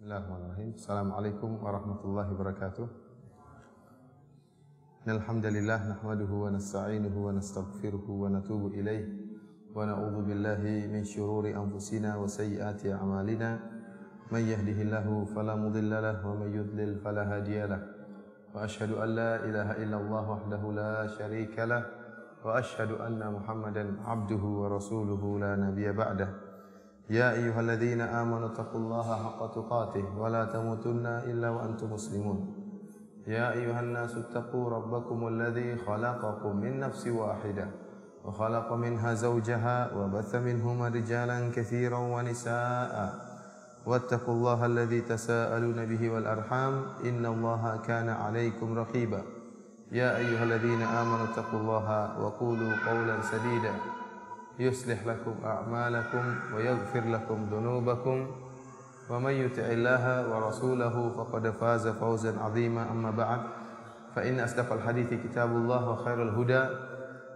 Bismillahirrahmanirrahim. Assalamualaikum warahmatullahi wabarakatuh. Alhamdulillah nahmaduhu wa nasta'inuhu wa nastaghfiruhu wa natubu ilaih wa na'udzu billahi min syururi anfusina wa sayyiati a'malina. Man yahdihillahu fala mudilla lahu wa may yudlil fala hadiyalah. Wa asyhadu an la ilaha illallah wahdahu la syarika lah wa asyhadu anna Muhammadan abduhu wa rasuluhu la nabiyya ba'dah. Ya ayyuhalladzina amanu taqullaha haqqa tuqatih wa la tamutunna illa wa antum muslimun. Ya ayyuhan nasu taqu rabbakumul ladzi khalaqakum min nafsin wahidah wa khalaqa minha zawjaha wa batha minhuma rijalan katsiran wa nisaa'a. Wattaqullaha alladzi tasaaluna bihi wal arham innallaha kana 'alaikum raqiba. Ya ayyuhalladzina amanu taqullaha wa qulu qawlan sadida yuslih lakum a'malakum wa yaghfir lakum dhunubakum wa may yuti'illaha wa rasulahu faqad faza fawzan 'azima. Amma ba'd, fa inna asdaqal hadithi kitabullah wa khairul huda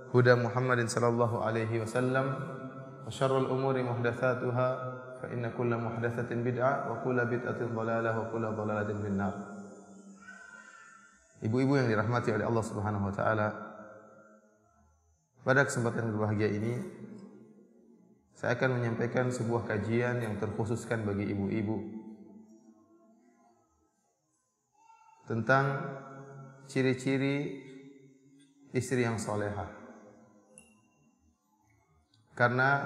huda Muhammadin sallallahu alaihi wasallam wa syarrul umuri muhdatsatuha fa inna kulla muhdatsatin bid'ah wa kulla bid'atin dhalalah wa kulla dhalalatin finnar. Ibu-ibu yang dirahmati oleh Allah Subhanahu wa taala, pada kesempatan berbahagia ini saya akan menyampaikan sebuah kajian yang terkhususkan bagi ibu-ibu tentang ciri-ciri istri yang solehah. Karena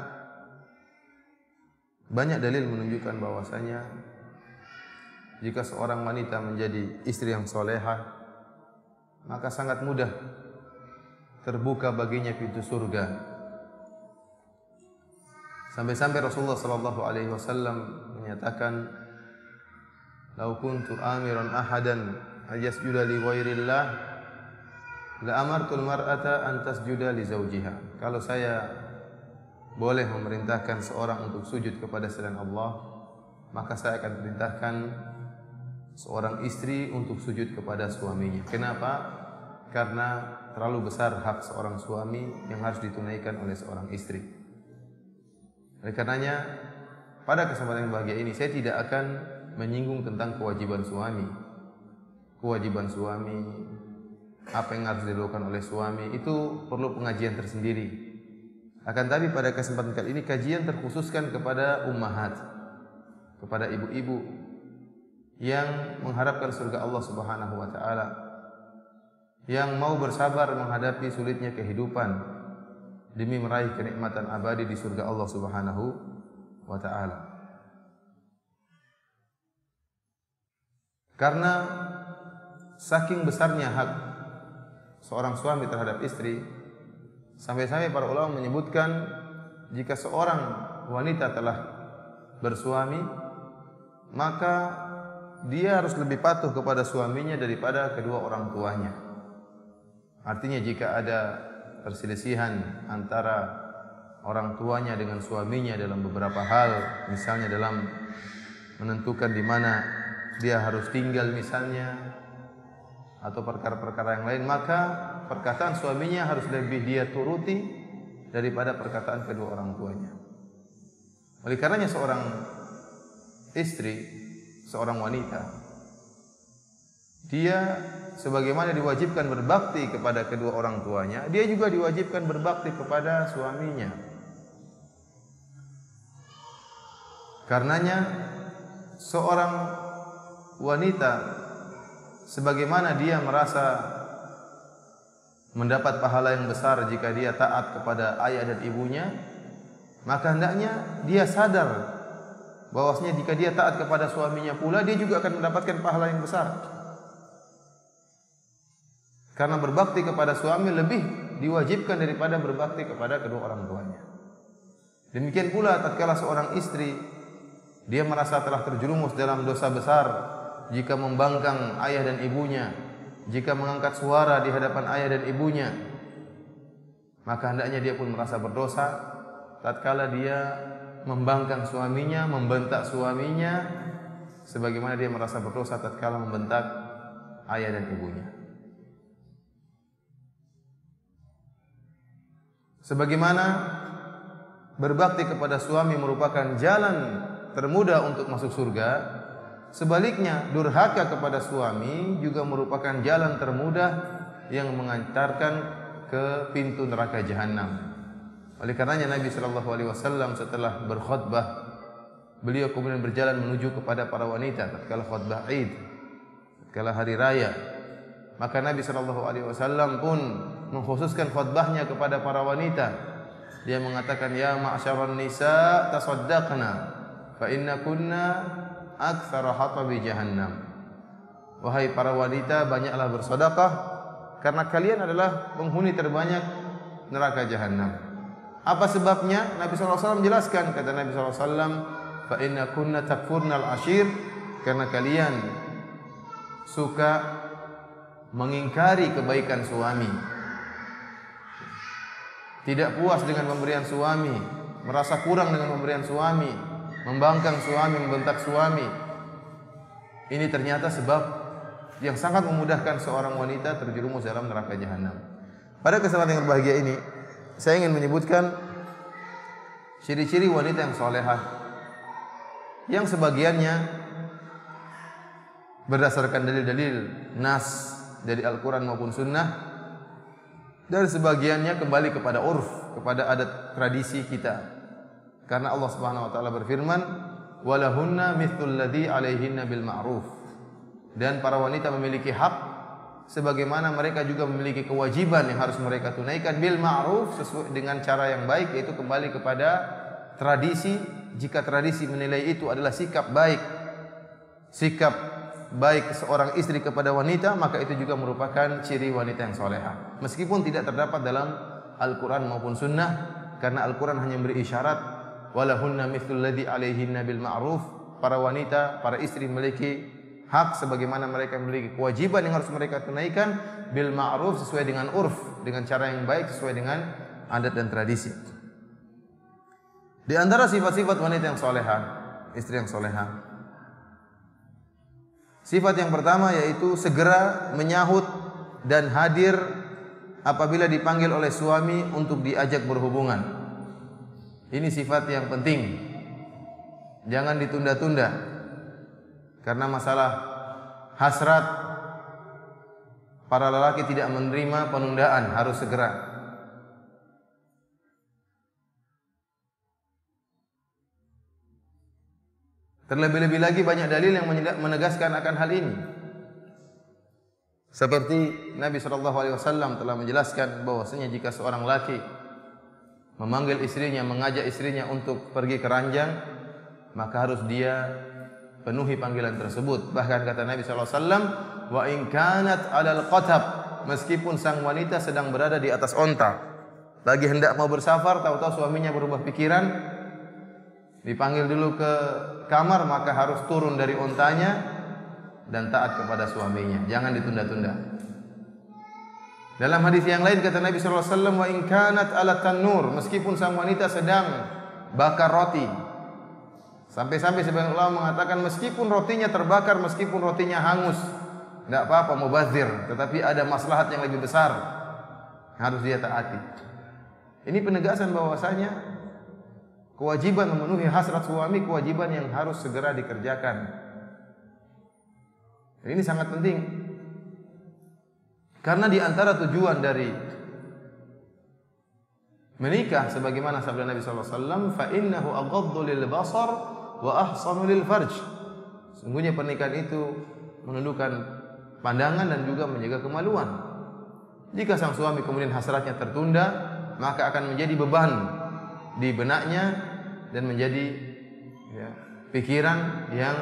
banyak dalil menunjukkan bahwasanya jika seorang wanita menjadi istri yang solehah, maka sangat mudah terbuka baginya pintu surga. Sampai-sampai Rasulullah sallallahu alaihi wasallam menyatakan, "Lau kuntu amiran ahadan ayasjuda li ghairillah la amartul mar'ata an tasjuda li zawjiha." Kalau saya boleh memerintahkan seorang untuk sujud kepada selain Allah, maka saya akan perintahkan seorang istri untuk sujud kepada suaminya. Kenapa? Karena terlalu besar hak seorang suami yang harus ditunaikan oleh seorang istri. Oleh karenanya, pada kesempatan yang bahagia ini saya tidak akan menyinggung tentang kewajiban suami. Kewajiban suami, apa yang harus dilakukan oleh suami, itu perlu pengajian tersendiri. Akan tapi pada kesempatan kali ini kajian terkhususkan kepada ummahat, kepada ibu-ibu yang mengharapkan surga Allah Subhanahu wa taala, yang mau bersabar menghadapi sulitnya kehidupan demi meraih kenikmatan abadi di surga Allah Subhanahu wa taala. Karena saking besarnya hak seorang suami terhadap istri, sampai-sampai para ulama menyebutkan jika seorang wanita telah bersuami, maka dia harus lebih patuh kepada suaminya daripada kedua orang tuanya. Artinya jika ada perselisihan antara orang tuanya dengan suaminya dalam beberapa hal, misalnya dalam menentukan di mana dia harus tinggal misalnya, atau perkara-perkara yang lain, maka perkataan suaminya harus lebih dia turuti daripada perkataan kedua orang tuanya. Oleh karenanya seorang istri, seorang wanita, dia sebagaimana diwajibkan berbakti kepada kedua orang tuanya, dia juga diwajibkan berbakti kepada suaminya. Karenanya seorang wanita sebagaimana dia merasa mendapat pahala yang besar jika dia taat kepada ayah dan ibunya, maka hendaknya dia sadar bahwasanya jika dia taat kepada suaminya pula, dia juga akan mendapatkan pahala yang besar. Karena berbakti kepada suami lebih diwajibkan daripada berbakti kepada kedua orang tuanya. Demikian pula tatkala seorang istri dia merasa telah terjerumus dalam dosa besar jika membangkang ayah dan ibunya, jika mengangkat suara di hadapan ayah dan ibunya, maka hendaknya dia pun merasa berdosa tatkala dia membangkang suaminya, membentak suaminya, sebagaimana dia merasa berdosa tatkala membentak ayah dan ibunya. Sebagaimana berbakti kepada suami merupakan jalan termudah untuk masuk surga, Sebaliknya, durhaka kepada suami juga merupakan jalan termudah yang mengantarkan ke pintu neraka jahanam. Oleh karenanya Nabi sallallahu alaihi wasallam setelah berkhutbah, beliau kemudian berjalan menuju kepada para wanita tatkala khutbah Id, tatkala hari raya. Maka Nabi sallallahu alaihi wasallam pun mengkhususkan khutbahnya kepada para wanita. Dia mengatakan, ya ma'syaran nisa tasaddaqna fa innakunna aktsara hatabi jahannam. Wahai para wanita, banyaklah bersedekah karena kalian adalah penghuni terbanyak neraka jahanam. Apa sebabnya? Nabi SAW menjelaskan, kata Nabi SAW, fa inna kunna takfurnal ashir, karena kalian suka mengingkari kebaikan suami, tidak puas dengan pemberian suami, merasa kurang dengan pemberian suami, membangkang suami, membentak suami. Ini ternyata sebab yang sangat memudahkan seorang wanita terjerumus dalam neraka jahanam. Pada kesempatan yang berbahagia ini, saya ingin menyebutkan ciri-ciri wanita yang solehah, yang sebagiannya berdasarkan dalil-dalil nas dari Al-Quran maupun Sunnah, dan sebagiannya kembali kepada urf, kepada adat tradisi kita. Karena Allah Subhanahu Wa Taala berfirman, walahunna mithlul ladzi alaihinna bil ma'ruf. Dan para wanita memiliki hak sebagaimana mereka juga memiliki kewajiban yang harus mereka tunaikan bil ma'ruf, sesuai dengan cara yang baik, yaitu kembali kepada tradisi. Jika tradisi menilai itu adalah sikap baik seorang istri kepada wanita, maka itu juga merupakan ciri wanita yang solehah. Meskipun tidak terdapat dalam Al-Quran maupun Sunnah, karena Al-Quran hanya memberi isyarat, walahunna mithlul ladzi alaihinna bil ma'ruf. Para wanita, para istri memiliki hak sebagaimana mereka memiliki kewajiban yang harus mereka tunaikan bil ma'ruf, sesuai dengan urf, dengan cara yang baik, sesuai dengan adat dan tradisi. Di antara sifat-sifat wanita yang solehah, istri yang solehah, sifat yang pertama yaitu segera menyahut dan hadir apabila dipanggil oleh suami untuk diajak berhubungan. Ini sifat yang penting. Jangan ditunda-tunda. Karena masalah hasrat, para lelaki tidak menerima penundaan, harus segera. Terlebih-lebih lagi banyak dalil yang menegaskan akan hal ini. Seperti Nabi SAW telah menjelaskan bahwasanya jika seorang laki memanggil istrinya, mengajak istrinya untuk pergi ke ranjang, maka harus dia penuhi panggilan tersebut. Bahkan kata Nabi SAW, wa in kanat 'alal qatab, meskipun sang wanita sedang berada di atas onta, lagi hendak mau bersafar, tahu-tahu suaminya berubah pikiran, dipanggil dulu ke kamar, maka harus turun dari ontanya dan taat kepada suaminya. Jangan ditunda-tunda. Dalam hadis yang lain kata Nabi SAW, wa in kanat 'ala tanur, meskipun sang wanita sedang bakar roti, sampai-sampai sebagian ulama mengatakan meskipun rotinya terbakar, meskipun rotinya hangus, tidak apa-apa, mubazir, tetapi ada maslahat yang lebih besar, harus dia taati. Ini penegasan bahwasanya kewajiban memenuhi hasrat suami, kewajiban yang harus segera dikerjakan. Ini sangat penting. Karena di antara tujuan dari menikah, sebagaimana sabda Nabi SAW, fa innahu aghaddu lil basar wa ahsanu lil farj. Sungguhnya pernikahan itu menundukkan pandangan dan juga menjaga kemaluan. Jika sang suami kemudian hasratnya tertunda, maka akan menjadi beban di benaknya dan menjadi pikiran yang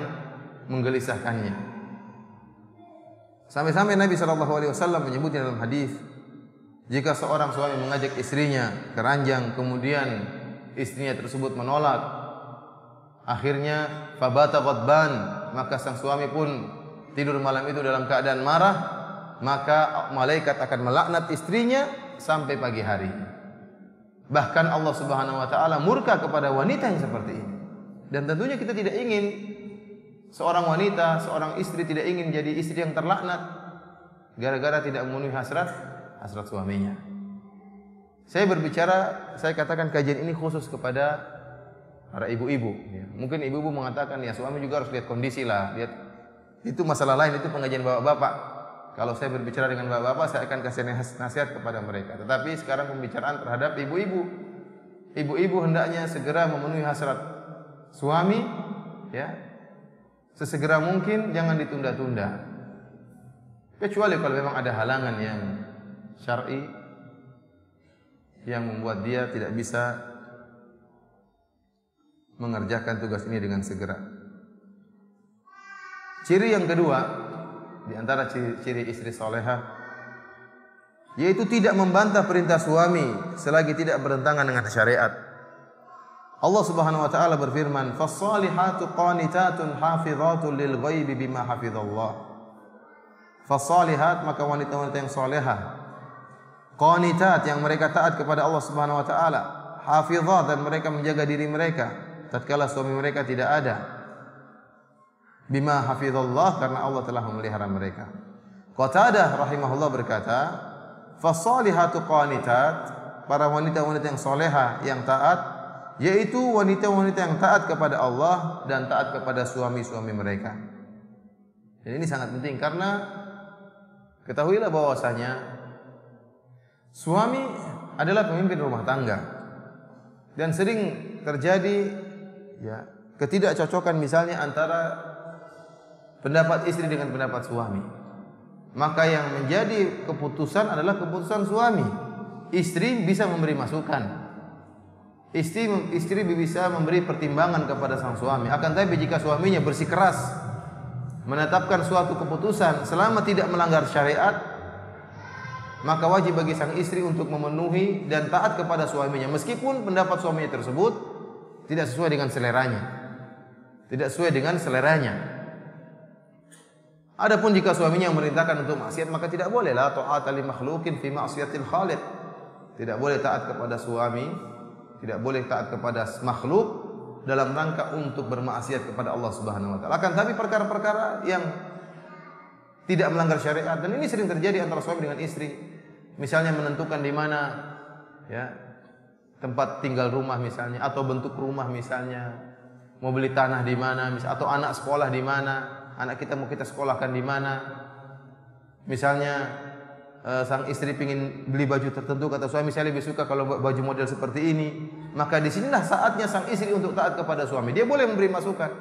menggelisahkannya. Sampai-sampai Nabi SAW menyebutnya dalam hadis, jika seorang suami mengajak istrinya ke ranjang, kemudian istrinya tersebut menolak, akhirnya fabata ghadban, maka sang suami pun tidur malam itu dalam keadaan marah, maka malaikat akan melaknat istrinya sampai pagi hari. Bahkan Allah Subhanahu wa taala murka kepada wanita yang seperti ini. Dan tentunya kita tidak ingin seorang wanita, seorang istri tidak ingin jadi istri yang terlaknat gara-gara tidak memenuhi hasrat suaminya. Saya katakan kajian ini khusus kepada para ibu-ibu. Mungkin ibu-ibu mengatakan, ya suami juga harus lihat kondisi lah, lihat Itu masalah lain, itu pengajian bapak-bapak. Kalau saya berbicara dengan bapak-bapak, saya akan kasih nasihat kepada mereka. Tetapi sekarang pembicaraan terhadap ibu-ibu. Ibu-ibu hendaknya segera memenuhi hasrat suami, ya. Sesegera mungkin, jangan ditunda-tunda. Kecuali kalau memang ada halangan yang syar'i yang membuat dia tidak bisa mengerjakan tugas ini dengan segera. Ciri yang kedua di antara ciri istri salehah, yaitu tidak membantah perintah suami selagi tidak bertentangan dengan syariat. Allah Subhanahu wa taala berfirman, "Fas-salihatu qanitatun hafizatun lil ghaibi bima hafizallah." Fas-salihat, maka wanita-wanita yang salehah, qanitat, yang mereka taat kepada Allah Subhanahu wa taala, hafizat, dan mereka menjaga diri mereka tatkala suami mereka tidak ada. Bima hafizallah, karena Allah telah memelihara mereka. Qatadah rahimahullah berkata, "Fas-salihatu qanitat", para wanita-wanita yang salehah, yang taat, yaitu wanita-wanita yang taat kepada Allah dan taat kepada suami-suami mereka. Dan ini sangat penting, karena ketahuilah bahwasanya suami adalah pemimpin rumah tangga, dan sering terjadi ya ketidakcocokan misalnya antara pendapat istri dengan pendapat suami. Maka yang menjadi keputusan adalah keputusan suami. Istri bisa memberi masukan, istri bisa memberi pertimbangan kepada sang suami. Akan tapi jika suaminya bersikeras menetapkan suatu keputusan selama tidak melanggar syariat, maka wajib bagi sang istri untuk memenuhi dan taat kepada suaminya, meskipun pendapat suaminya tersebut tidak sesuai dengan seleranya. Tidak sesuai dengan seleranya. Adapun jika suaminya memerintahkan untuk maksiat, maka tidak boleh, la ta'ata li makhluqin fi ma'siyatil khaliq. Tidak boleh taat kepada suami, tidak boleh taat kepada makhluk dalam rangka untuk bermaksiat kepada Allah Subhanahu wa taala. Akan tapi perkara-perkara yang tidak melanggar syariat, dan ini sering terjadi antara suami dengan istri. Misalnya menentukan di mana ya tempat tinggal rumah misalnya, atau bentuk rumah misalnya, mau beli tanah di mana, atau anak sekolah di mana, anak kita mau kita sekolahkan di mana. Misalnya sang istri ingin beli baju tertentu, kata suami saya lebih suka kalau baju model seperti ini, maka di sinilah saatnya sang istri untuk taat kepada suami. Dia boleh memberi masukan,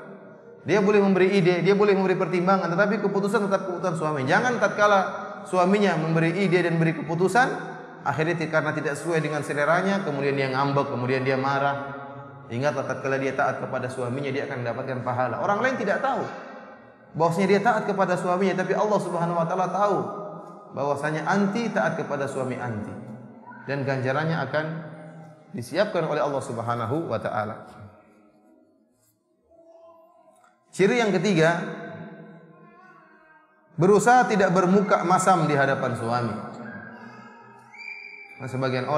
dia boleh memberi ide, dia boleh memberi pertimbangan, tetapi keputusan tetap keputusan suami. Jangan tatkala suaminya memberi ide dan beri keputusan, akhirnya karena tidak sesuai dengan seleranya, kemudian dia ngambek, kemudian dia marah. Ingatlah, tatkala dia taat kepada suaminya, dia akan mendapatkan pahala. Orang lain tidak tahu bahwasanya dia taat kepada suaminya, tapi Allah Subhanahu wa taala tahu bahwasanya anti taat kepada suami anti, dan ganjarannya akan disiapkan oleh Allah Subhanahu wa taala. Ciri yang ketiga, berusaha tidak bermuka masam di hadapan suami. Nah, sebagian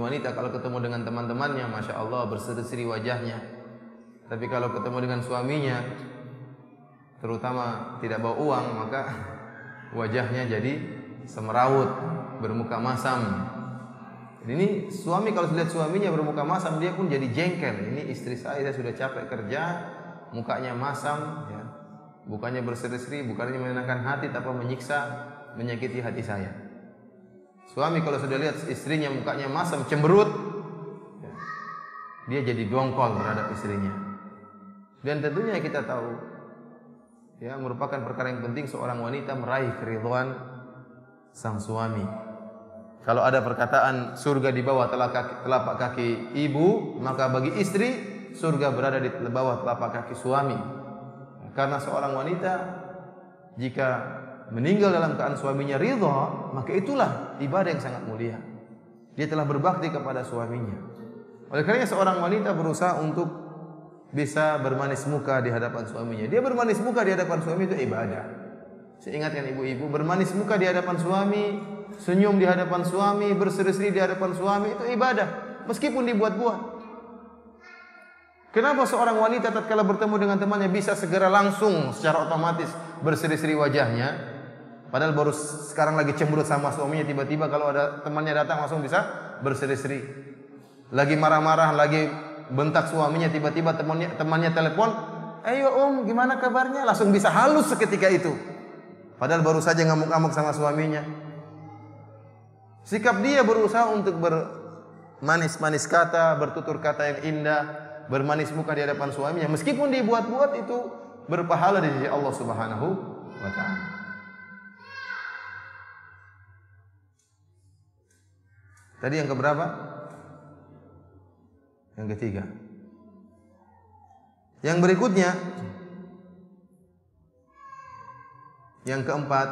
wanita kalau ketemu dengan teman-temannya, masya Allah berseri-seri wajahnya, tapi kalau ketemu dengan suaminya, terutama tidak bawa uang, maka wajahnya jadi semerawut, bermuka masam. Ini suami kalau lihat suaminya bermuka masam, dia pun jadi jengkel. Ini istri saya sudah capek kerja, mukanya masam, ya. Bukannya berseri-seri, bukannya menyenangkan hati, tapi menyiksa, menyakiti hati saya. Suami kalau sudah lihat istrinya mukanya masam, cemberut, ya, dia jadi dongkol terhadap istrinya. Dan tentunya kita tahu, ya, merupakan perkara yang penting seorang wanita meraih keridhaan sang suami. Kalau ada perkataan surga di bawah telapak kaki ibu, maka bagi istri surga berada di bawah telapak kaki suami. Karena seorang wanita jika meninggal dalam keadaan suaminya ridha, maka itulah ibadah yang sangat mulia. Dia telah berbakti kepada suaminya. Oleh karenanya seorang wanita berusaha untuk bisa bermanis muka di hadapan suaminya. Dia bermanis muka di hadapan suami itu ibadah. Saya ingatkan ibu-ibu, bermanis muka di hadapan suami, senyum di hadapan suami, berseri-seri di hadapan suami, itu ibadah, meskipun dibuat-buat. Kenapa seorang wanita tatkala bertemu dengan temannya bisa segera langsung secara otomatis berseri-seri wajahnya, padahal baru sekarang lagi cemberut sama suaminya, tiba-tiba kalau ada temannya datang langsung bisa berseri-seri. Lagi marah-marah, lagi bentak suaminya, tiba-tiba temannya telepon, "Ayo gimana kabarnya?" Langsung bisa halus seketika itu. Padahal baru saja ngamuk-ngamuk sama suaminya. Sikap dia berusaha untuk bermanis-manis kata, bertutur kata yang indah, bermanis muka di hadapan suaminya. Meskipun dibuat-buat itu berpahala di sisi Allah Subhanahu wa ta'ala. Tadi yang keberapa? Yang ketiga. Yang berikutnya, yang keempat,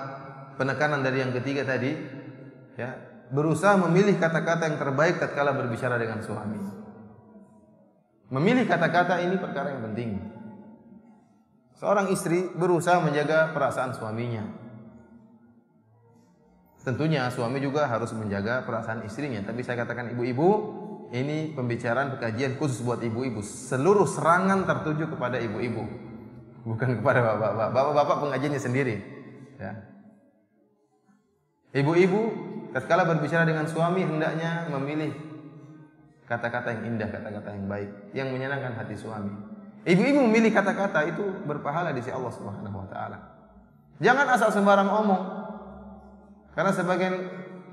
penekanan dari yang ketiga tadi, ya, berusaha memilih kata-kata yang terbaik tatkala berbicara dengan suami. Memilih kata-kata ini perkara yang penting. Seorang istri berusaha menjaga perasaan suaminya. Tentunya suami juga harus menjaga perasaan istrinya. Tapi saya katakan ibu-ibu, ini pembicaraan kajian khusus buat ibu-ibu. Seluruh serangan tertuju kepada ibu-ibu, bukan kepada bapak-bapak. Bapak-bapak pengajiannya sendiri. Ya. Ibu-ibu tatkala berbicara dengan suami hendaknya memilih kata-kata yang indah, kata-kata yang baik, yang menyenangkan hati suami. Ibu-ibu memilih kata-kata itu berpahala di sisi Allah Subhanahu wa taala. Jangan asal sembarang omong. Karena sebagian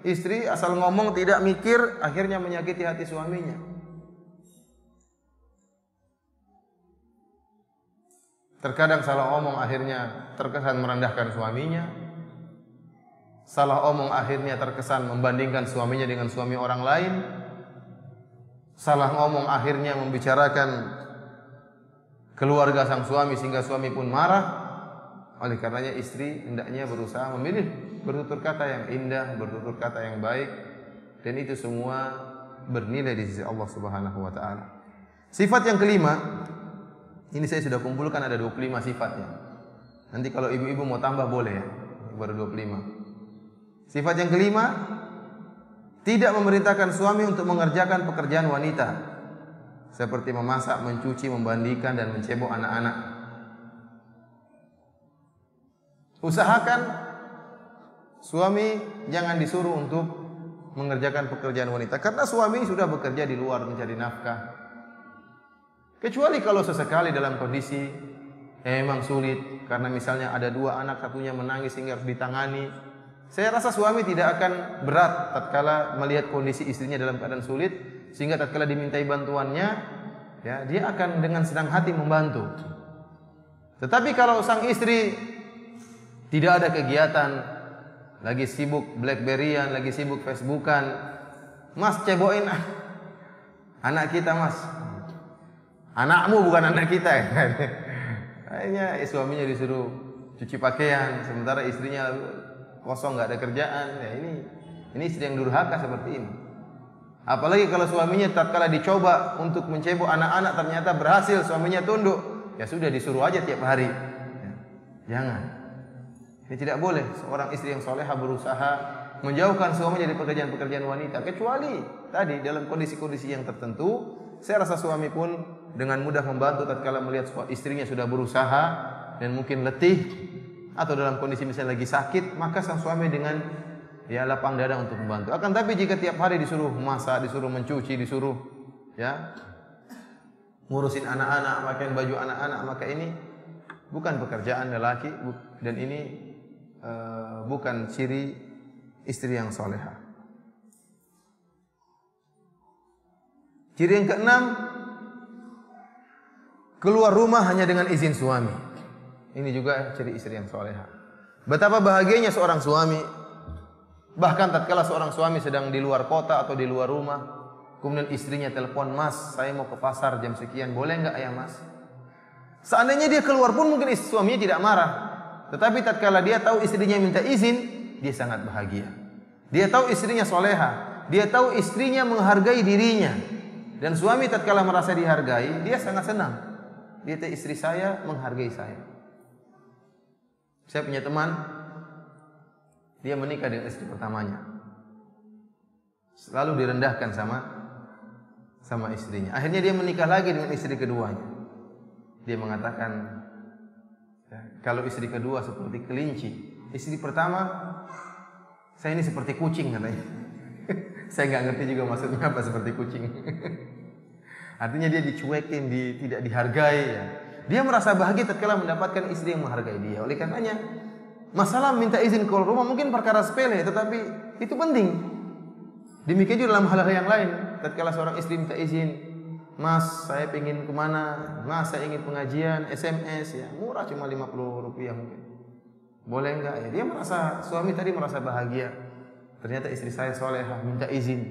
istri asal ngomong tidak mikir, akhirnya menyakiti hati suaminya. Terkadang salah omong akhirnya terkesan merendahkan suaminya. Salah omong akhirnya terkesan membandingkan suaminya dengan suami orang lain. Salah ngomong akhirnya membicarakan keluarga sang suami sehingga suami pun marah. Oleh karenanya istri hendaknya berusaha memilih bertutur kata yang indah, bertutur kata yang baik, dan itu semua bernilai di sisi Allah Subhanahu wa taala. Sifat yang kelima, ini saya sudah kumpulkan ada 25 sifatnya. Nanti kalau ibu-ibu mau tambah boleh ya, baru 25. Sifat yang kelima, tidak memerintahkan suami untuk mengerjakan pekerjaan wanita seperti memasak, mencuci, memandikan dan mencebok anak-anak. Usahakan suami jangan disuruh untuk mengerjakan pekerjaan wanita karena suami sudah bekerja di luar mencari nafkah. Kecuali kalau sesekali dalam kondisi memang sulit karena misalnya ada 2 anak, satunya menangis sehingga harus ditangani. Saya rasa suami tidak akan berat tatkala melihat kondisi istrinya dalam keadaan sulit sehingga tatkala dimintai bantuannya, ya, dia akan dengan senang hati membantu. Tetapi kalau sang istri tidak ada kegiatan, lagi sibuk BlackBerryan, lagi sibuk Facebookan, "Mas, cebokin anak kita, Mas." Anakmu bukan anak kita. Kayaknya suaminya disuruh cuci pakaian sementara istrinya kosong, nggak ada kerjaan. Ya, ini istri yang durhaka seperti ini. Apalagi kalau suaminya tatkala dicoba untuk mencebok anak-anak ternyata berhasil, suaminya tunduk, ya sudah disuruh aja tiap hari. Ya, jangan. Ini tidak boleh. Seorang istri yang soleha berusaha menjauhkan suaminya dari pekerjaan-pekerjaan wanita. Kecuali tadi dalam kondisi-kondisi yang tertentu, saya rasa suami pun dengan mudah membantu tatkala melihat istrinya sudah berusaha dan mungkin letih atau dalam kondisi misalnya lagi sakit, maka sang suami dengan ya lapang dada untuk membantu. Akan tapi jika tiap hari disuruh masak, disuruh mencuci, disuruh ya ngurusin anak-anak, pakaian baju anak-anak, maka ini bukan pekerjaan lelaki dan ini bukan ciri istri yang soleha. Ciri yang keenam, keluar rumah hanya dengan izin suami. Ini juga ciri istri yang soleha. Betapa bahagianya seorang suami, bahkan tatkala seorang suami sedang di luar kota atau di luar rumah, kemudian istrinya telepon, "Mas, saya mau ke pasar jam sekian, boleh enggak ya Mas?" Seandainya dia keluar pun mungkin suaminya tidak marah. Tetapi tatkala dia tahu istrinya minta izin, dia sangat bahagia. Dia tahu istrinya soleha, dia tahu istrinya menghargai dirinya. Dan suami tatkala merasa dihargai, dia sangat senang. Dia tahu istri saya menghargai saya. Saya punya teman, dia menikah dengan istri pertamanya. Selalu direndahkan sama istrinya. Akhirnya dia menikah lagi dengan istri keduanya. Dia mengatakan, ya, kalau istri kedua seperti kelinci, istri pertama saya ini seperti kucing katanya. Saya nggak ngerti juga maksudnya apa seperti kucing. Artinya dia dicuekin, tidak dihargai. Ya. Dia merasa bahagia tatkala mendapatkan istri yang menghargai dia. Oleh karenanya, masalah minta izin keluar rumah mungkin perkara sepele, tetapi itu penting. Demikian juga dalam hal-hal yang lain. Tatkala seorang istri minta izin, Mas, saya ingin kemana? Mas, saya ingin pengajian, SMS, ya murah cuma 50 rupiah mungkin. Boleh enggak? Ya dia merasa, suami tadi merasa bahagia. Ternyata istri saya solehah, minta izin.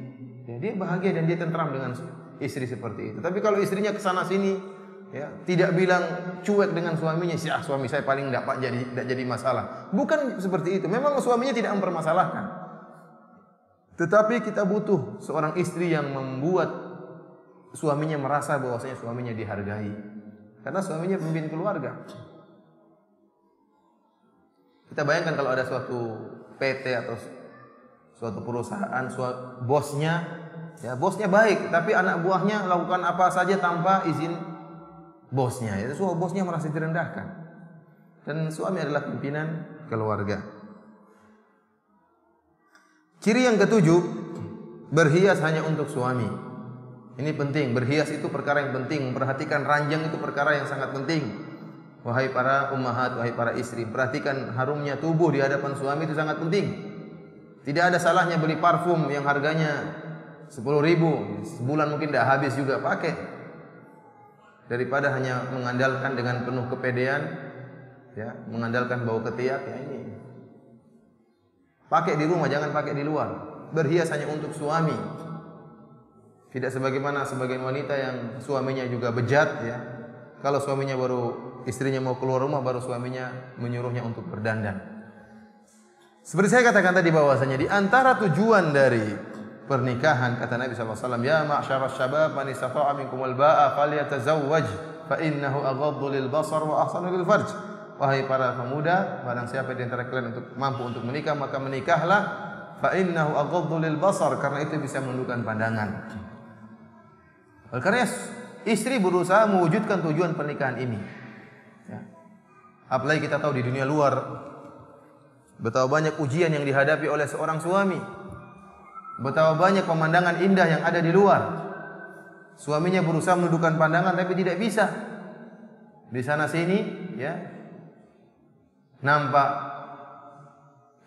Ya, dia bahagia dan dia tentram dengan istri seperti itu. Tapi kalau istrinya kesana sini, ya tidak bilang cuek dengan suaminya, suami saya paling tidak jadi masalah. Bukan seperti itu. Memang suaminya tidak mempermasalahkan. Tetapi kita butuh seorang istri yang membuat suaminya merasa bahwasanya suaminya dihargai. Karena suaminya pemimpin keluarga. Kita bayangkan kalau ada suatu PT atau suatu perusahaan, bosnya baik, tapi anak buahnya lakukan apa saja tanpa izin bosnya. Itu bosnya merasa direndahkan. Dan suami adalah pimpinan keluarga. Ciri yang ketujuh, berhias hanya untuk suami. Ini penting, berhias itu perkara yang penting. Memperhatikan ranjang itu perkara yang sangat penting. Wahai para ummahat, wahai para istri, perhatikan harumnya tubuh di hadapan suami itu sangat penting. Tidak ada salahnya beli parfum yang harganya 10.000, sebulan mungkin tidak habis juga pakai. Daripada hanya mengandalkan dengan penuh kepedean, ya, mengandalkan bau ketiak, ya ini. Pakai di rumah, jangan pakai di luar. Berhias hanya untuk suami. Tidak sebagaimana sebagian wanita yang suaminya juga bejat, ya. Kalau suaminya istrinya mau keluar rumah, baru suaminya menyuruhnya untuk berdandan. Seperti saya katakan tadi bahwasanya di antara tujuan dari pernikahan, kata Nabi SAW, ya ma'syaras syabab man istata'a minkumul ba'a falyatazawwaj fa innahu aghaddu lil basar wa ahsanu lil farj. Wahai para pemuda, barang siapa di antara kalian mampu untuk menikah, maka menikahlah, fa innahu aghaddu lil basar, karena itu bisa menundukkan pandangan. Karena istri berusaha mewujudkan tujuan pernikahan ini. Ya. Apalagi kita tahu di dunia luar betapa banyak ujian yang dihadapi oleh seorang suami. Betapa banyak pemandangan indah yang ada di luar. Suaminya berusaha menundukkan pandangan tapi tidak bisa. Di sana sini, ya, nampak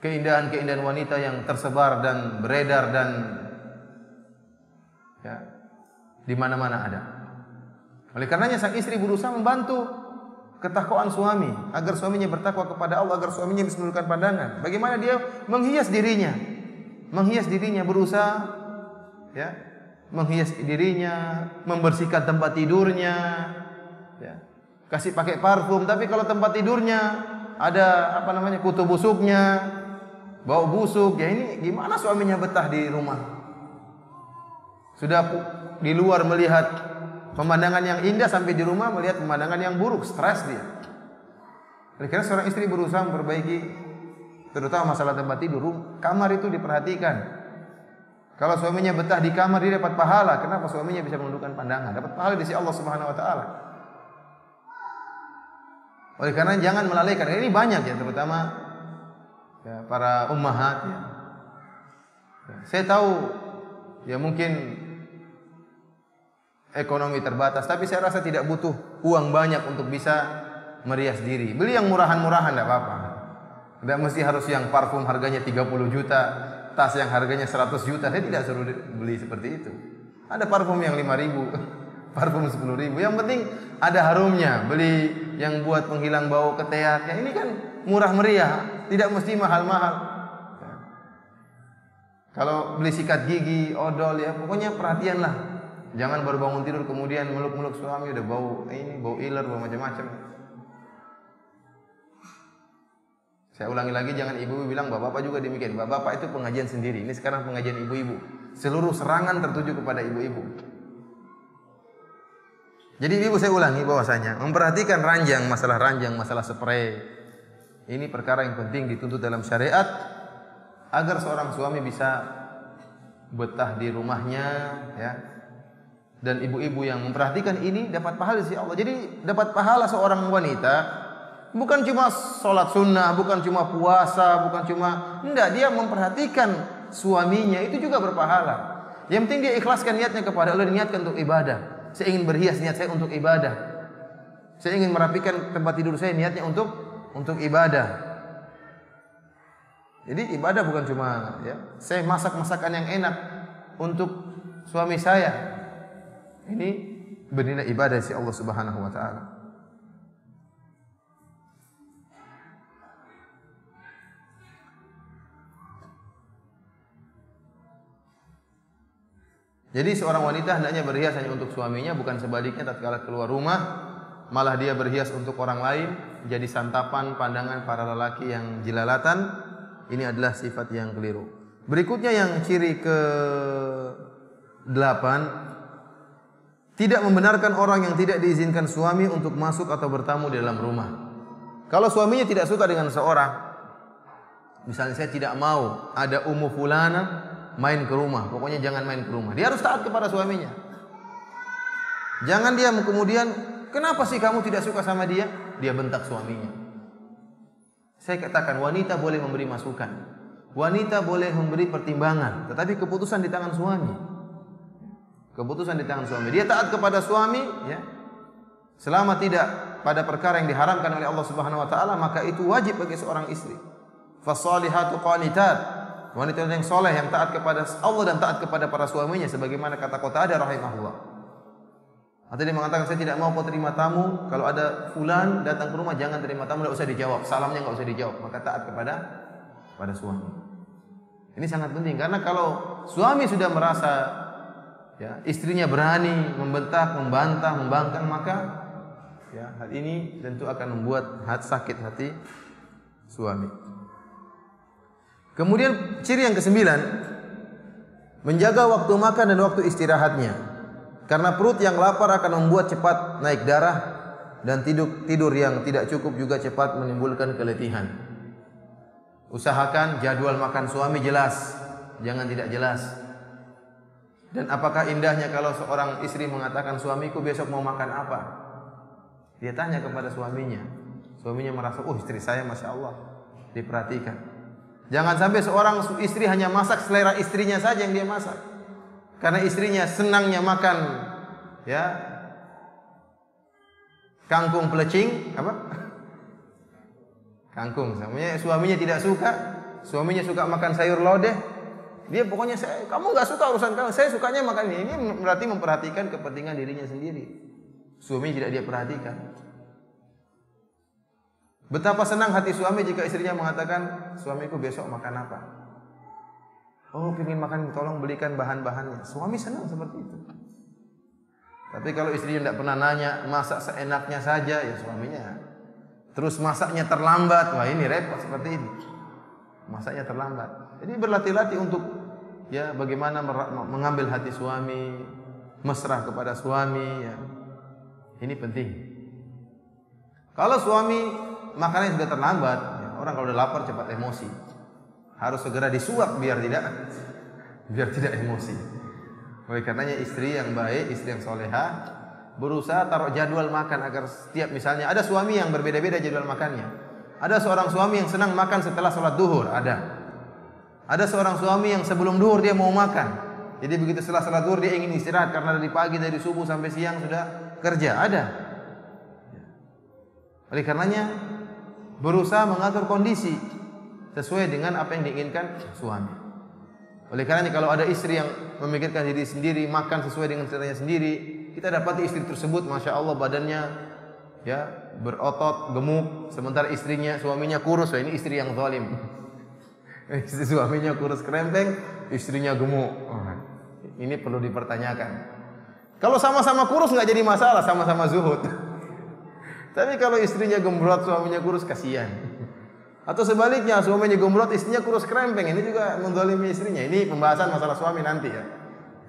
keindahan-keindahan wanita yang tersebar dan beredar dan ya, di mana-mana ada. Oleh karenanya sang istri berusaha membantu ketakwaan suami agar suaminya bertakwa kepada Allah, agar suaminya bisa menundukkan pandangan. Bagaimana dia menghias dirinya? Menghias dirinya, berusaha, ya, menghias dirinya, membersihkan tempat tidurnya, ya. Kasih pakai parfum, tapi kalau tempat tidurnya ada kutu busuknya, bau busuk, ya ini gimana suaminya betah di rumah? Sudah di luar melihat pemandangan yang indah, sampai di rumah melihat pemandangan yang buruk, stres dia. Karena seorang istri berusaha memperbaiki terutama masalah tempat tidur, kamar itu diperhatikan. Kalau suaminya betah di kamar, dia dapat pahala. Kenapa? Suaminya bisa menundukkan pandangan, dapat pahala di sisi Allah Subhanahu wa taala. Oleh karena jangan melalaikan. Ini banyak ya, terutama ya, para ummahat ya. Saya tahu ya mungkin ekonomi terbatas, tapi saya rasa tidak butuh uang banyak untuk bisa merias diri. Beli yang murahan-murahan tidak apa-apa. Tidak mesti harus yang parfum harganya 30 juta, tas yang harganya 100 juta. Saya tidak suruh beli seperti itu. Ada parfum yang 5.000, parfum 10.000. Yang penting ada harumnya. Beli yang buat penghilang bau ketiak. Ya, ini kan murah meriah, tidak mesti mahal-mahal. Ya. Kalau beli sikat gigi, odol, ya pokoknya perhatianlah. Jangan baru bangun tidur kemudian meluk-meluk suami udah bau ini, bau iler, bau macam-macam. Saya ulangi lagi, jangan ibu-ibu bilang bapak-bapak juga demikian. Bapak-bapak itu pengajian sendiri. Ini sekarang pengajian ibu-ibu. Seluruh serangan tertuju kepada ibu-ibu. Jadi ibu saya ulangi bahwasanya memperhatikan ranjang, masalah spray. Ini perkara yang penting dituntut dalam syariat agar seorang suami bisa betah di rumahnya, ya. Dan ibu-ibu yang memperhatikan ini dapat pahala di sisi Allah. Jadi dapat pahala seorang wanita bukan cuma sholat sunnah, bukan cuma puasa, enggak, dia memperhatikan suaminya itu juga berpahala. Yang penting dia ikhlaskan niatnya kepada Allah, niatkan untuk ibadah. Saya ingin berhias, niat saya untuk ibadah. Saya ingin merapikan tempat tidur saya, niatnya untuk ibadah. Jadi ibadah bukan cuma ya, saya masak masakan yang enak untuk suami saya. Ini bernilai ibadah si Allah Subhanahu wa taala. Jadi seorang wanita hendaknya berhias hanya untuk suaminya, bukan sebaliknya tatkala keluar rumah malah dia berhias untuk orang lain, jadi santapan pandangan para lelaki yang jelalatan. Ini adalah sifat yang keliru. Berikutnya yang ciri ke-8, tidak membenarkan orang yang tidak diizinkan suami untuk masuk atau bertamu di dalam rumah. Kalau suaminya tidak suka dengan seorang, misalnya saya tidak mau ada Ummu Fulana main ke rumah, pokoknya jangan main ke rumah. Dia harus taat kepada suaminya. Jangan dia kemudian, kenapa sih kamu tidak suka sama dia? Dia bentak suaminya. Saya katakan wanita boleh memberi masukan, wanita boleh memberi pertimbangan, tetapi keputusan di tangan suami. Keputusan di tangan suami. Dia taat kepada suami, ya. Selama tidak pada perkara yang diharamkan oleh Allah Subhanahu wa taala, maka itu wajib bagi seorang istri. Fasalihatu qanitat. Wanita yang soleh, yang taat kepada Allah dan taat kepada para suaminya, sebagaimana kata Qatadah rahimahullah. Atau dia mengatakan, saya tidak mau kau terima tamu, kalau ada fulan datang ke rumah jangan terima tamu, tidak usah dijawab, salamnya enggak usah dijawab, maka taat kepada suami. Ini sangat penting, karena kalau suami sudah merasa ya, istrinya berani membentak, membantah, membangkang, maka ya, hal ini tentu akan membuat sakit hati suami. Kemudian ciri yang ke-9, menjaga waktu makan dan waktu istirahatnya. Karena perut yang lapar akan membuat cepat naik darah, dan tidur yang tidak cukup juga cepat menimbulkan keletihan. Usahakan jadwal makan suami jelas, jangan tidak jelas. Dan apakah indahnya kalau seorang istri mengatakan, suamiku besok mau makan apa? Dia tanya kepada suaminya. Suaminya merasa, oh istri saya Masya Allah, diperhatikan. Jangan sampai seorang istri hanya masak selera istrinya saja yang dia masak. Karena istrinya senangnya makan ya kangkung pelecing, apa? Kangkung. Suaminya tidak suka. Suaminya suka makan sayur lodeh. Dia pokoknya, kamu nggak suka urusan kamu. Saya sukanya makan ini. Ini berarti memperhatikan kepentingan dirinya sendiri. Suami tidak dia perhatikan. Betapa senang hati suami jika istrinya mengatakan, suamiku besok makan apa? Oh, ingin makan, tolong belikan bahan-bahannya. Suami senang seperti itu. Tapi kalau istrinya tidak pernah nanya, masak seenaknya saja, ya suaminya. Terus masaknya terlambat, wah ini repot seperti ini. Masaknya terlambat. Jadi berlatih-latih untuk ya bagaimana mengambil hati suami, mesra kepada suami. Ya. Ini penting. Kalau suami makannya sudah terlambat, ya, orang kalau sudah lapar cepat emosi. Harus segera disuap biar tidak emosi. Oleh karenanya istri yang baik, istri yang soleha, berusaha taruh jadwal makan agar setiap, misalnya ada suami yang berbeda-beda jadwal makannya. Ada seorang suami yang senang makan setelah sholat duhur, ada seorang suami yang sebelum duhur dia mau makan. Jadi begitu setelah sholat duhur dia ingin istirahat karena dari pagi, dari subuh sampai siang sudah kerja, ada. Oleh karenanya berusaha mengatur kondisi sesuai dengan apa yang diinginkan suami. Oleh karenanya kalau ada istri yang memikirkan diri sendiri, makan sesuai dengan seleranya sendiri, kita dapati istri tersebut Masya Allah badannya ya berotot, gemuk, sementara suaminya kurus. Wah, ini istri yang zalim. Istri suaminya kurus krempeng, istrinya gemuk. Oh, ini perlu dipertanyakan. Kalau sama-sama kurus nggak jadi masalah, sama-sama zuhud. Tapi kalau istrinya gembrot, suaminya kurus, kasihan. Atau sebaliknya, suaminya gembrot, istrinya kurus krempeng, ini juga menzalimi istrinya. Ini pembahasan masalah suami nanti ya.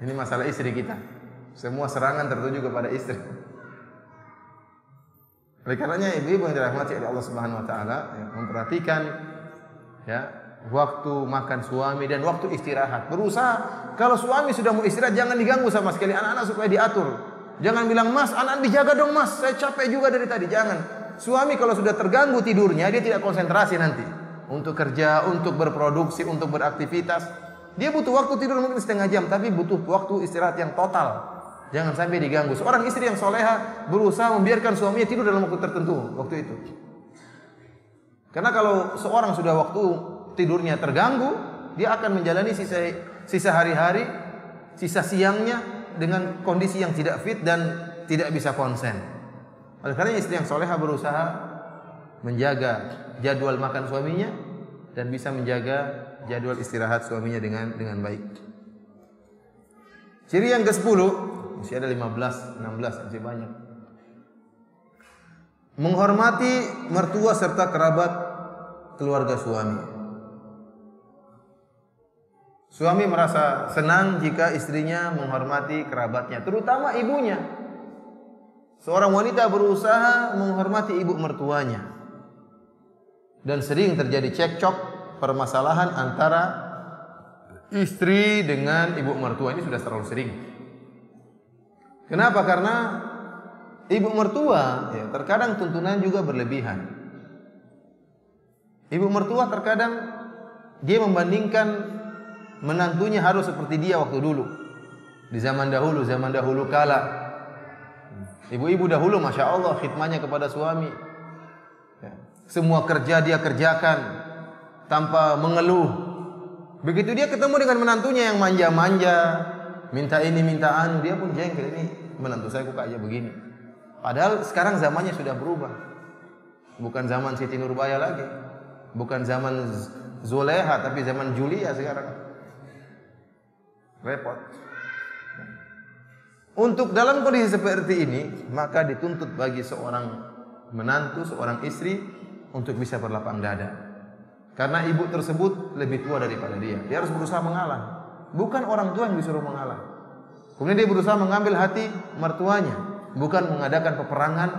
Ini masalah istri kita. Semua serangan tertuju kepada istri. Oleh karenanya ibu-ibu yang dirahmati oleh Allah Subhanahu wa taala, ya, memperhatikan ya waktu makan suami dan waktu istirahat. Berusaha kalau suami sudah mau istirahat jangan diganggu sama sekali, anak-anak supaya diatur. Jangan bilang, "Mas, anak dijaga dong, Mas. Saya capek juga dari tadi." Jangan. Suami kalau sudah terganggu tidurnya, dia tidak konsentrasi nanti untuk kerja, untuk berproduksi, untuk beraktivitas. Dia butuh waktu tidur mungkin setengah jam, tapi butuh waktu istirahat yang total. Jangan sampai diganggu. Seorang istri yang soleha berusaha membiarkan suaminya tidur dalam waktu tertentu, waktu itu. Karena kalau seorang sudah waktu tidurnya terganggu, dia akan menjalani sisa hari-hari, sisa siangnya dengan kondisi yang tidak fit dan tidak bisa konsen. Oleh karena istri yang soleha berusaha menjaga jadwal makan suaminya dan bisa menjaga jadwal istirahat suaminya dengan baik. Ciri yang ke-10, masih ada 15, 16, masih banyak. Menghormati mertua serta kerabat keluarga suami. Suami merasa senang jika istrinya menghormati kerabatnya, terutama ibunya. Seorang wanita berusaha menghormati ibu mertuanya. Dan sering terjadi cekcok, permasalahan antara istri dengan ibu mertua. Ini sudah terlalu sering. Kenapa? Karena ibu mertua terkadang tuntunan juga berlebihan. Ibu mertua terkadang dia membandingkan menantunya harus seperti dia waktu dulu. Di zaman dahulu kala. Ibu-ibu dahulu Masya Allah khidmahnya kepada suami. Semua kerja dia kerjakan tanpa mengeluh. Begitu dia ketemu dengan menantunya yang manja-manja, minta ini, minta anu, dia pun jengkel. Ini menantu saya kok kayak begini. Padahal sekarang zamannya sudah berubah. Bukan zaman Siti Nurbaya lagi. Bukan zaman Zuleha, tapi zaman Julia sekarang. Repot. Untuk dalam kondisi seperti ini, maka dituntut bagi seorang menantu, seorang istri untuk bisa berlapang dada. Karena ibu tersebut lebih tua daripada dia. Dia harus berusaha mengalah. Bukan orang tua yang disuruh mengalah. Kemudian dia berusaha mengambil hati mertuanya, bukan mengadakan peperangan,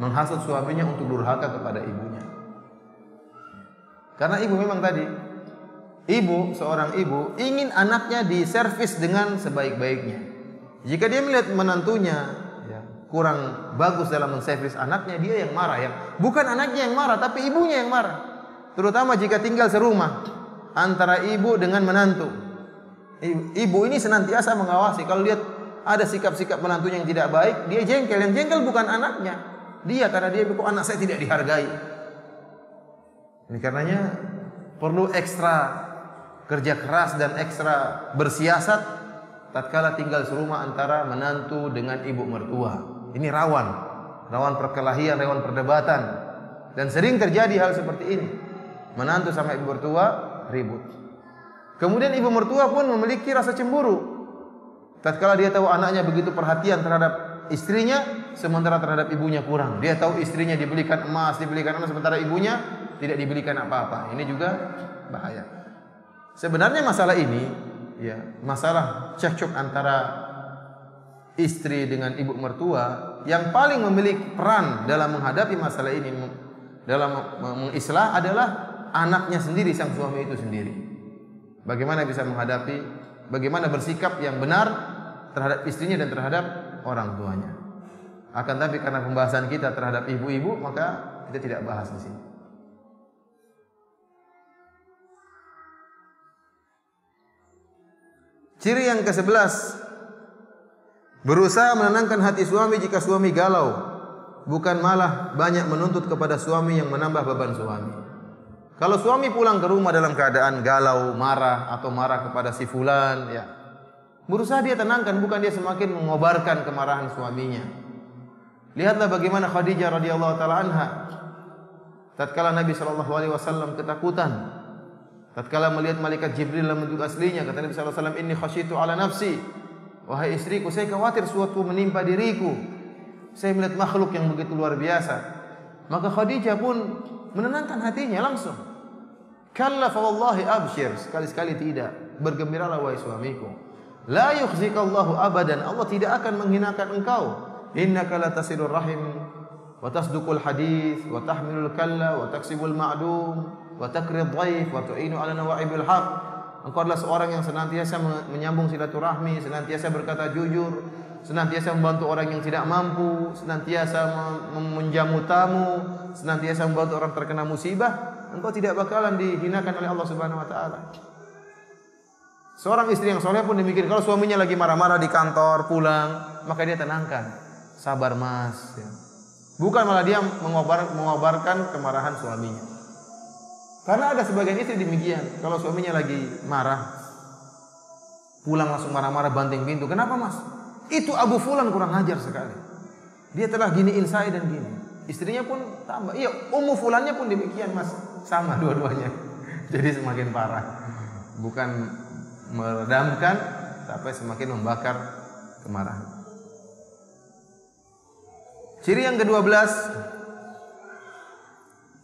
menghasut suaminya untuk durhaka kepada ibunya. Karena ibu memang tadi, seorang ibu ingin anaknya diservis dengan sebaik-baiknya. Jika dia melihat menantunya kurang bagus dalam menservis anaknya, dia yang marah. Bukan anaknya yang marah, tapi ibunya yang marah. Terutama jika tinggal serumah antara ibu dengan menantu. Ibu ini senantiasa mengawasi. Kalau lihat ada sikap-sikap menantunya yang tidak baik, dia jengkel. Yang jengkel bukan anaknya, dia, karena dia kok anak saya tidak dihargai. Ini karenanya perlu ekstra kerja keras dan ekstra bersiasat tatkala tinggal serumah antara menantu dengan ibu mertua. Ini rawan perkelahian, rawan perdebatan, dan sering terjadi hal seperti ini. Menantu sama ibu mertua ribut. Kemudian ibu mertua pun memiliki rasa cemburu tatkala dia tahu anaknya begitu perhatian terhadap istrinya, sementara terhadap ibunya kurang. Dia tahu istrinya dibelikan emas, dibelikan emas, sementara ibunya tidak dibelikan apa-apa. Ini juga bahaya. Sebenarnya masalah ini, masalah cekcok antara istri dengan ibu mertua, yang paling memiliki peran dalam menghadapi masalah ini, dalam mengislah adalah anaknya sendiri, sang suami itu sendiri. Bagaimana bisa menghadapi, bagaimana bersikap yang benar terhadap istrinya dan terhadap orang tuanya. Akan tapi karena pembahasan kita terhadap ibu-ibu, maka kita tidak bahas di sini. Ciri yang ke-11, berusaha menenangkan hati suami jika suami galau, bukan malah banyak menuntut kepada suami yang menambah beban suami. Kalau suami pulang ke rumah dalam keadaan galau, marah, atau marah kepada si fulan, berusaha dia tenangkan, bukan dia semakin mengobarkan kemarahan suaminya. Lihatlah bagaimana Khadijah radhiyallahu taala anha tatkala Nabi sallallahu alaihi wasallam ketakutan, tatkala melihat malaikat Jibril dalam bentuk aslinya, kata Nabi sallallahu alaihi wasallam, "Inni khasyitu ala nafsi." Wahai istriku, saya khawatir suatu menimpa diriku. Saya melihat makhluk yang begitu luar biasa. Maka Khadijah pun menenangkan hatinya langsung. Kalla fa wallahi abshir, sekali-sekali tidak. Bergembiralah wahai suamiku. La yukhzikallahu abadan, Allah tidak akan menghinakan engkau. Innaka la tasilur rahim wa tasduqul hadits wa tahmilul kalla wa taksibul ma'dum wa takrid dhaif wa tu'inu ala nawa'ibil haq. Engkau adalah seorang yang senantiasa menyambung silaturahmi, senantiasa berkata jujur, senantiasa membantu orang yang tidak mampu, senantiasa menjamu tamu, senantiasa membantu orang terkena musibah. Engkau tidak bakalan dihinakan oleh Allah Subhanahu wa taala. Seorang istri yang soleh pun demikian. Kalau suaminya lagi marah-marah di kantor, pulang, maka dia tenangkan. Sabar mas. Ya. Bukan malah dia mengobarkan kemarahan suaminya. Karena ada sebagian istri demikian. Kalau suaminya lagi marah, pulang langsung marah-marah banting pintu. Kenapa mas? Itu Abu Fulan kurang ajar sekali. Dia telah giniin saya dan gini. Istrinya pun tambah. Iya, Ummu Fulannya pun demikian mas. Sama dua-duanya. Jadi semakin parah. Bukan meredamkan, tapi semakin membakar kemarahan. Ciri yang ke-12,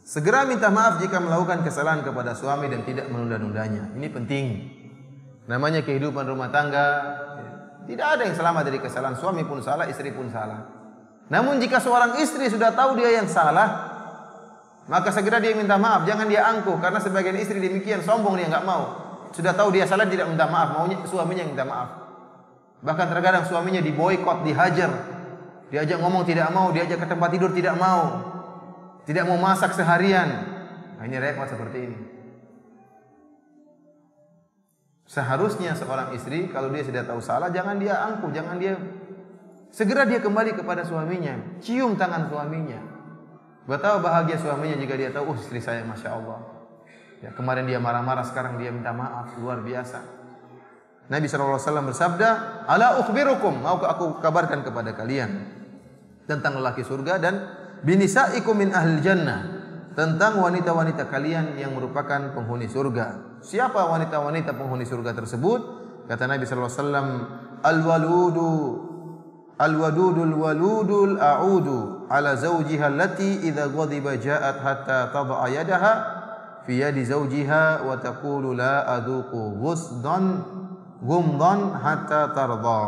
segera minta maaf jika melakukan kesalahan kepada suami dan tidak menunda-nundanya. Ini penting. Namanya kehidupan rumah tangga. Tidak ada yang selamat dari kesalahan. Suami pun salah, istri pun salah. Namun jika seorang istri sudah tahu dia yang salah, maka segera dia minta maaf. Jangan dia angkuh. Karena sebagian istri demikian, sombong, dia nggak mau. Sudah tahu dia salah, tidak minta maaf. Maunya suaminya yang minta maaf. Bahkan terkadang suaminya diboikot, dihajar. Diajak ngomong tidak mau, diajak ke tempat tidur tidak mau. Tidak mau masak seharian. Nah, ini repot seperti ini. Seharusnya seorang istri kalau dia sudah tahu salah, jangan dia angkuh, jangan dia, segera dia kembali kepada suaminya, cium tangan suaminya. Betapa bahagia suaminya jika dia tahu, istri saya masya Allah. Ya, kemarin dia marah-marah, sekarang dia minta maaf, luar biasa. Nabi SAW bersabda, "Ala ukhbirukum, maukah aku kabarkan kepada kalian tentang lelaki surga dan binisaikum min ahlil jannah, tentang wanita-wanita kalian yang merupakan penghuni surga." Siapa wanita-wanita penghuni surga tersebut? Kata Nabi SAW, Al-wadudul waludul a'udu ala zawjiha allati idza ghadiba ja'at hatta tad'a yadaha fi yadi zawjiha wa taqulu la adhuqu gumdan hatta tarda.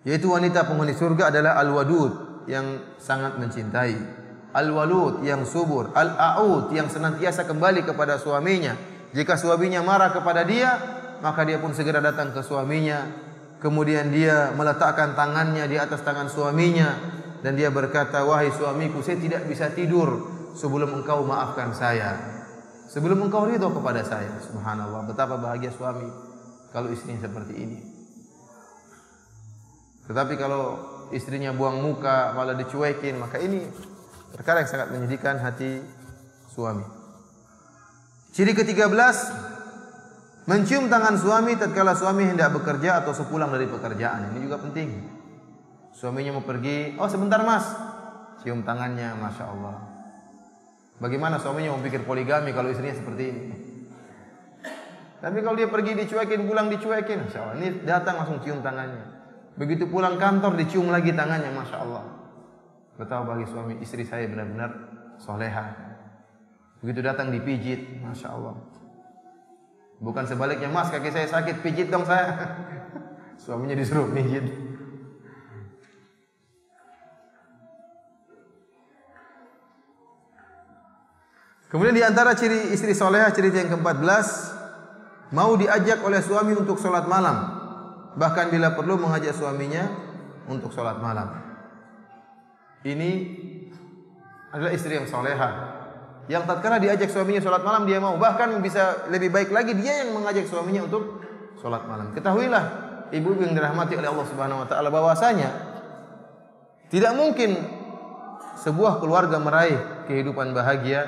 Yaitu wanita penghuni surga adalah al-wadud yang sangat mencintai, al-walud yang subur, al-a'ud yang senantiasa kembali kepada suaminya. Jika suaminya marah kepada dia, maka dia pun segera datang ke suaminya. Kemudian dia meletakkan tangannya di atas tangan suaminya dan dia berkata, "Wahai suamiku, saya tidak bisa tidur sebelum engkau maafkan saya, sebelum engkau ridho kepada saya." Subhanallah, betapa bahagia suami kalau istrinya seperti ini. Tetapi kalau istrinya buang muka, malah dicuekin, maka ini perkara yang sangat menyedihkan hati suami. Ciri ke-13, mencium tangan suami tatkala suami hendak bekerja atau sepulang dari pekerjaan. Ini juga penting. Suaminya mau pergi, "Oh sebentar mas," cium tangannya, masya Allah. Bagaimana suaminya mau pikir poligami kalau istrinya seperti ini? Tapi kalau dia pergi dicuekin, pulang dicuekin, masya Allah. Ini datang langsung cium tangannya. Begitu pulang kantor dicium lagi tangannya, masya Allah. Betapa bagi suami, istri saya benar-benar soleha. Begitu datang dipijit, masya Allah. Bukan sebaliknya, "Mas kaki saya sakit, pijit dong saya." Suaminya disuruh pijit. Kemudian di antara ciri istri soleha, ciri yang ke-14, mau diajak oleh suami untuk sholat malam. Bahkan bila perlu mengajak suaminya untuk sholat malam. Ini adalah istri yang soleha, yang tatkala diajak suaminya sholat malam dia mau. Bahkan bisa lebih baik lagi dia yang mengajak suaminya untuk sholat malam. Ketahuilah ibu-ibu yang dirahmati oleh Allah Subhanahu Wa Taala bahwasanya tidak mungkin sebuah keluarga meraih kehidupan bahagia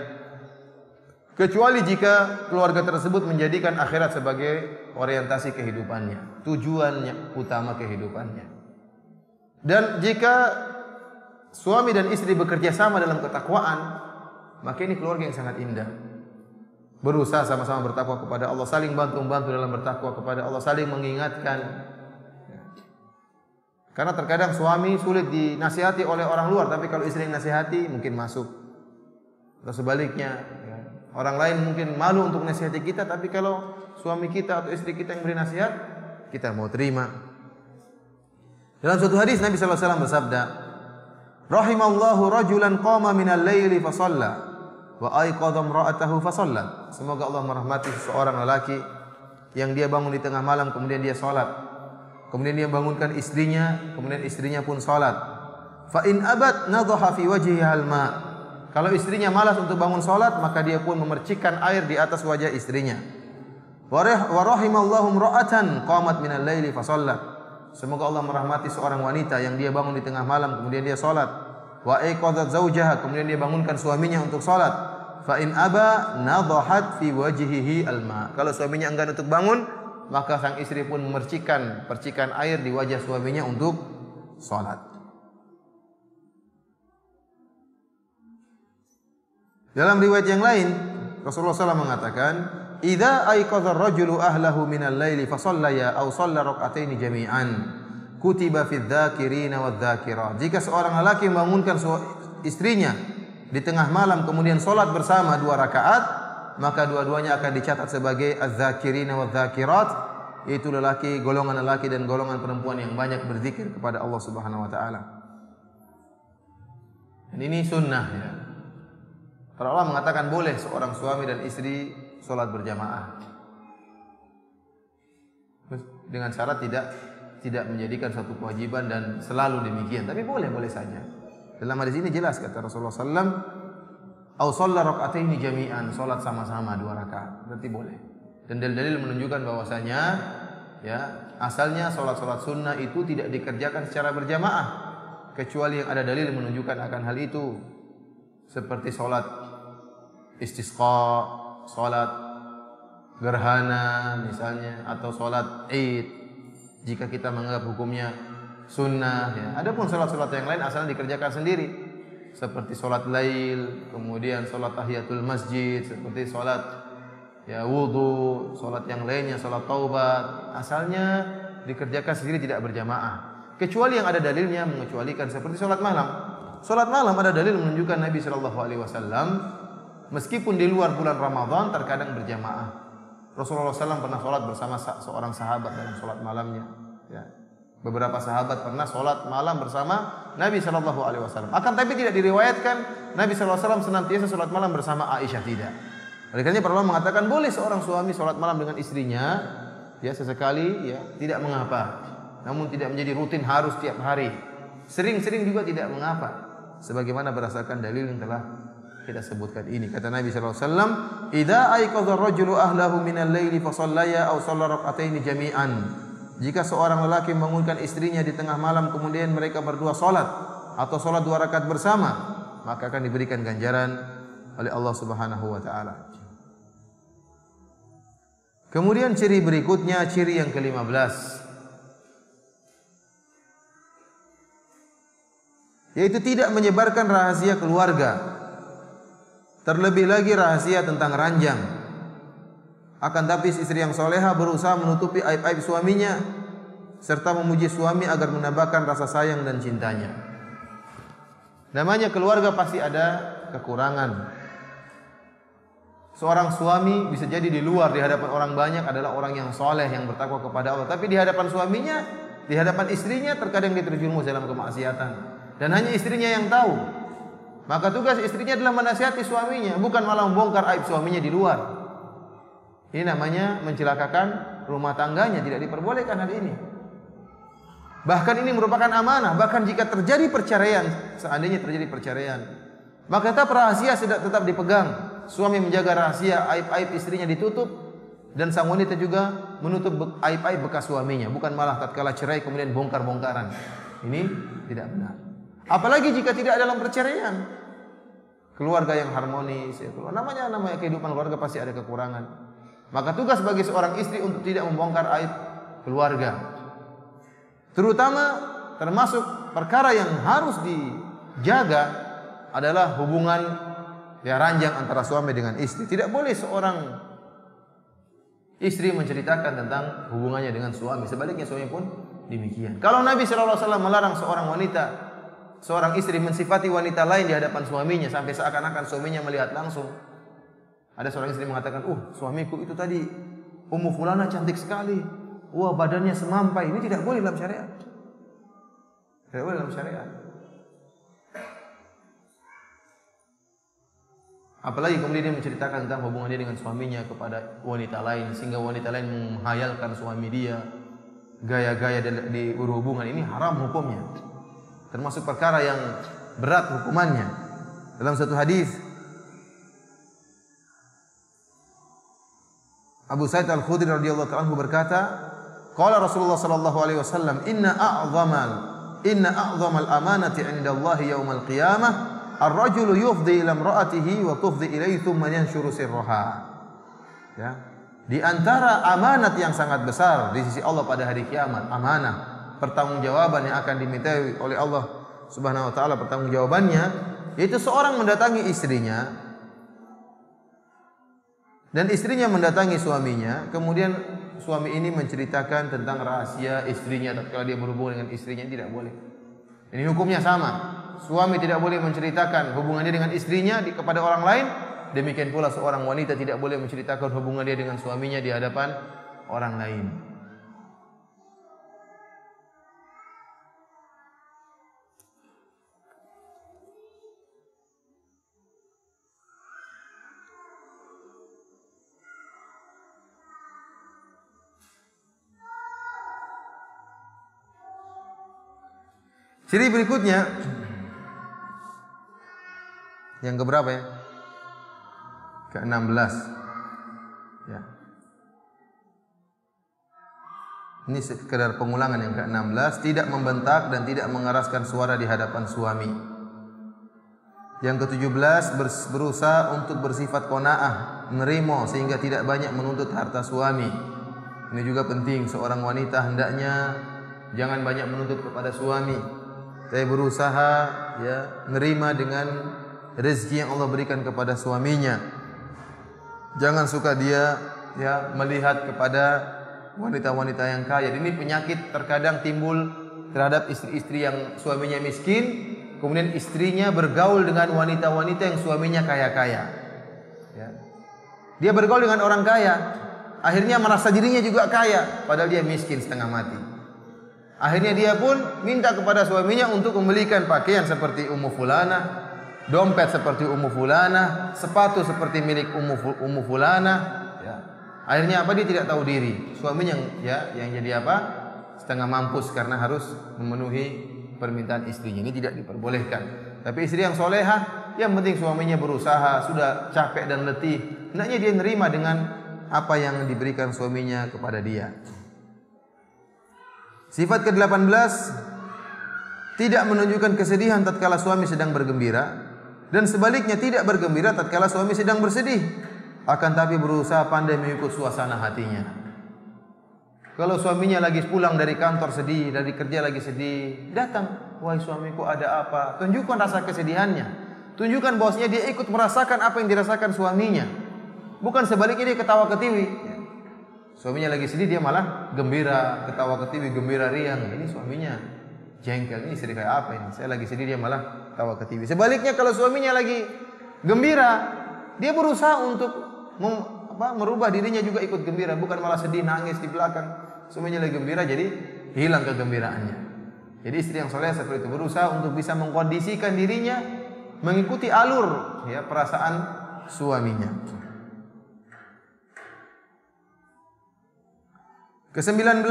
kecuali jika keluarga tersebut menjadikan akhirat sebagai orientasi kehidupannya, tujuannya utama kehidupannya. Dan jika suami dan istri bekerja sama dalam ketakwaan, maka ini keluarga yang sangat indah. Berusaha sama-sama bertakwa kepada Allah, saling bantu-bantu dalam bertakwa kepada Allah, saling mengingatkan. Karena terkadang suami sulit dinasihati oleh orang luar, tapi kalau istri yang nasihati mungkin masuk. Atau sebaliknya, orang lain mungkin malu untuk nasihati kita, tapi kalau suami kita atau istri kita yang beri nasihat, kita mau terima. Dalam suatu hadis Nabi sallallahu alaihi wasallam bersabda, "Rahimallahu rajulan qama minal laili fa shalla wa ayqadha imra'atahu fa shallat." Semoga Allah merahmati seorang lelaki yang dia bangun di tengah malam kemudian dia salat. Kemudian dia bangunkan istrinya, kemudian istrinya pun salat. Fa in abat nadhaha fi wajhiha al-ma. Kalau istrinya malas untuk bangun salat, maka dia pun memercikkan air di atas wajah istrinya. Wa rahimallahu imra'atan qamat minal laili fa shallat. Semoga Allah merahmati seorang wanita yang dia bangun di tengah malam kemudian dia salat. Wa aiqadzat zaujaha, kemudian dia bangunkan suaminya untuk salat. Fa in aba nadhahat fi wajhihi alma. Kalau suaminya enggan untuk bangun, maka sang istri pun memercikan percikan air di wajah suaminya untuk salat. Dalam riwayat yang lain, Rasulullah SAW mengatakan, "Idza aiqadha ar-rajulu ahlahu minal laili fa shallaya aw shalla rak'ataini jami'an, kutiba fi dzakirina wadz-dzakirat." Jika seorang lelaki membangunkan istrinya di tengah malam kemudian salat bersama 2 rakaat, maka dua-duanya akan dicatat sebagai adz-dzakirina wadz-dzakirat, yaitu golongan lelaki dan golongan perempuan yang banyak berzikir kepada Allah Subhanahu wa taala. Dan ini sunnah ya. Para ulama mengatakan boleh seorang suami dan istri salat berjamaah. Dengan syarat tidak menjadikan satu kewajiban dan selalu demikian, tapi boleh saja. Dalam hadis ini jelas kata Rasulullah sallallahu alaihi wasallam, "Au shalla rak'ataini jami'an", salat sama-sama 2 rakaat. Berarti boleh. Dan dalil-dalil menunjukkan bahwasanya ya, asalnya salat-salat sunnah itu tidak dikerjakan secara berjamaah kecuali yang ada dalil menunjukkan akan hal itu. Seperti salat istisqa, salat gerhana misalnya, atau salat Id jika kita menganggap hukumnya sunnah ya. Adapun salat-salat yang lain asalnya dikerjakan sendiri, seperti salat lail, kemudian salat tahiyatul masjid, seperti salat ya wudu, salat yang lainnya, salat taubat, asalnya dikerjakan sendiri tidak berjamaah. Kecuali yang ada dalilnya mengecualikan, seperti salat malam. Salat malam ada dalil menunjukkan Nabi sallallahu alaihi wasallam meskipun di luar bulan Ramadan terkadang berjamaah. Rasulullah SAW pernah sholat bersama seorang sahabat dalam sholat malamnya. Ya. Beberapa sahabat pernah sholat malam bersama Nabi SAW. Akan tapi tidak diriwayatkan Nabi SAW senantiasa sholat malam bersama Aisyah, tidak. Oleh karena para ulama mengatakan boleh seorang suami sholat malam dengan istrinya, ya sesekali, ya tidak mengapa. Namun tidak menjadi rutin harus tiap hari. Sering-sering juga tidak mengapa. Sebagaimana berdasarkan dalil yang telah kita sebutkan ini. Kata Nabi sallallahu alaihi wasallam, "Idza aiqadha ar-rajulu ahlahu minal laili fa shallaya aw shalla rak'ataini jami'an." Jika seorang lelaki membangunkan istrinya di tengah malam kemudian mereka berdua salat atau salat 2 rakaat bersama, maka akan diberikan ganjaran oleh Allah Subhanahu wa taala. Kemudian ciri berikutnya, ciri yang ke-15, yaitu tidak menyebarkan rahasia keluarga. Terlebih lagi rahasia tentang ranjang. Akan tapi istri yang soleha berusaha menutupi aib-aib suaminya serta memuji suami agar menambahkan rasa sayang dan cintanya. Namanya keluarga pasti ada kekurangan. Seorang suami bisa jadi di luar di hadapan orang banyak adalah orang yang soleh, yang bertakwa kepada Allah, tapi di hadapan suaminya, di hadapan istrinya terkadang dia terjerumus dalam kemaksiatan dan hanya istrinya yang tahu. Maka tugas istrinya adalah menasihati suaminya, bukan malah membongkar aib suaminya di luar. Ini namanya mencelakakan rumah tangganya, tidak diperbolehkan hal ini. Bahkan ini merupakan amanah, bahkan jika terjadi perceraian, seandainya terjadi perceraian, maka tetap rahasia tetap dipegang. Suami menjaga rahasia, aib-aib istrinya ditutup, dan sang wanita juga menutup aib-aib bekas suaminya, bukan malah tatkala cerai kemudian bongkar-bongkaran. Ini tidak benar. Apalagi jika tidak dalam perceraian. Keluarga yang harmonis, ya, namanya kehidupan keluarga pasti ada kekurangan. Maka tugas bagi seorang istri untuk tidak membongkar aib keluarga. Terutama termasuk perkara yang harus dijaga adalah hubungan ya ranjang antara suami dengan istri. Tidak boleh seorang istri menceritakan tentang hubungannya dengan suami. Sebaliknya suami pun demikian. Kalau Nabi SAW melarang seorang istri mensifati wanita lain di hadapan suaminya sampai seakan-akan suaminya melihat langsung. Ada seorang istri mengatakan, suamiku itu tadi Ummu Fulana cantik sekali. Wah, badannya semampai." Ini tidak boleh dalam syariat. Tidak boleh dalam syariat. Apalagi kemudian dia menceritakan tentang hubungannya dengan suaminya kepada wanita lain sehingga wanita lain menghayalkan suami dia, gaya-gaya di hubungan. Ini haram hukumnya. Termasuk perkara yang berat hukumannya. Dalam satu hadis Abu Sa'id Al-Khudri radhiyallahu ta'ala anhu berkata, qala Rasulullah sallallahu alaihi wasallam, inna a'zamal amanati 'inda Allah yaumal qiyamah ar-rajulu yufdi ila imra'atihi wa tufdi ilaihi thumma yanshuru sirraha. Ya. Di antara amanat yang sangat besar di sisi Allah pada hari kiamat, amanah, pertanggungjawaban yang akan dimintai oleh Allah Subhanahu wa taala, pertanggungjawabannya yaitu seorang mendatangi istrinya dan istrinya mendatangi suaminya, kemudian suami ini menceritakan tentang rahasia istrinya tatkala dia berhubungan dengan istrinya, tidak boleh. Ini hukumnya sama. Suami tidak boleh menceritakan hubungannya dengan istrinya kepada orang lain. Demikian pula seorang wanita tidak boleh menceritakan hubungan dia dengan suaminya di hadapan orang lain. Ciri berikutnya yang keberapa ya? Ke-16. Ya. Ini sekedar pengulangan yang ke-16, tidak membentak dan tidak mengeraskan suara di hadapan suami. Yang ke-17, berusaha untuk bersifat qanaah, menerima sehingga tidak banyak menuntut harta suami. Ini juga penting, seorang wanita hendaknya jangan banyak menuntut kepada suami. Saya berusaha ya menerima dengan rezeki yang Allah berikan kepada suaminya. Jangan suka dia ya melihat kepada wanita-wanita yang kaya. Ini penyakit terkadang timbul terhadap istri-istri yang suaminya miskin, kemudian istrinya bergaul dengan wanita-wanita yang suaminya kaya-kaya. Ya. Dia bergaul dengan orang kaya, akhirnya merasa dirinya juga kaya, padahal dia miskin setengah mati. Akhirnya dia pun minta kepada suaminya untuk membelikan pakaian seperti Ummu Fulanah, dompet seperti Ummu Fulanah, sepatu seperti milik Ummu Fulanah. Ya. Akhirnya apa? Dia tidak tahu diri. Suaminya yang jadi apa? Setengah mampus karena harus memenuhi permintaan istrinya. Ini tidak diperbolehkan. Tapi istri yang solehah, yang penting suaminya berusaha, sudah capek dan letih, hendaknya dia nerima dengan apa yang diberikan suaminya kepada dia. Sifat ke-18, tidak menunjukkan kesedihan tatkala suami sedang bergembira, dan sebaliknya tidak bergembira tatkala suami sedang bersedih, akan tapi berusaha pandai mengikut suasana hatinya. Kalau suaminya lagi pulang dari kantor sedih, dari kerja lagi sedih, datang, wahai suamiku ada apa? Tunjukkan rasa kesedihannya. Tunjukkan bahwasanya dia ikut merasakan apa yang dirasakan suaminya. Bukan sebaliknya dia ketawa ketiwi. Suaminya lagi sedih, dia malah gembira, ketawa ketiwi, gembira riang. Ini suaminya jengkel, ini istri kayak apa ini? Saya lagi sedih, dia malah ketawa ketiwi. Sebaliknya kalau suaminya lagi gembira, dia berusaha untuk merubah dirinya juga ikut gembira, bukan malah sedih nangis di belakang. Suaminya lagi gembira, jadi hilang kegembiraannya. Jadi istri yang soleh seperti itu berusaha untuk bisa mengkondisikan dirinya mengikuti alur ya perasaan suaminya. Ke-19,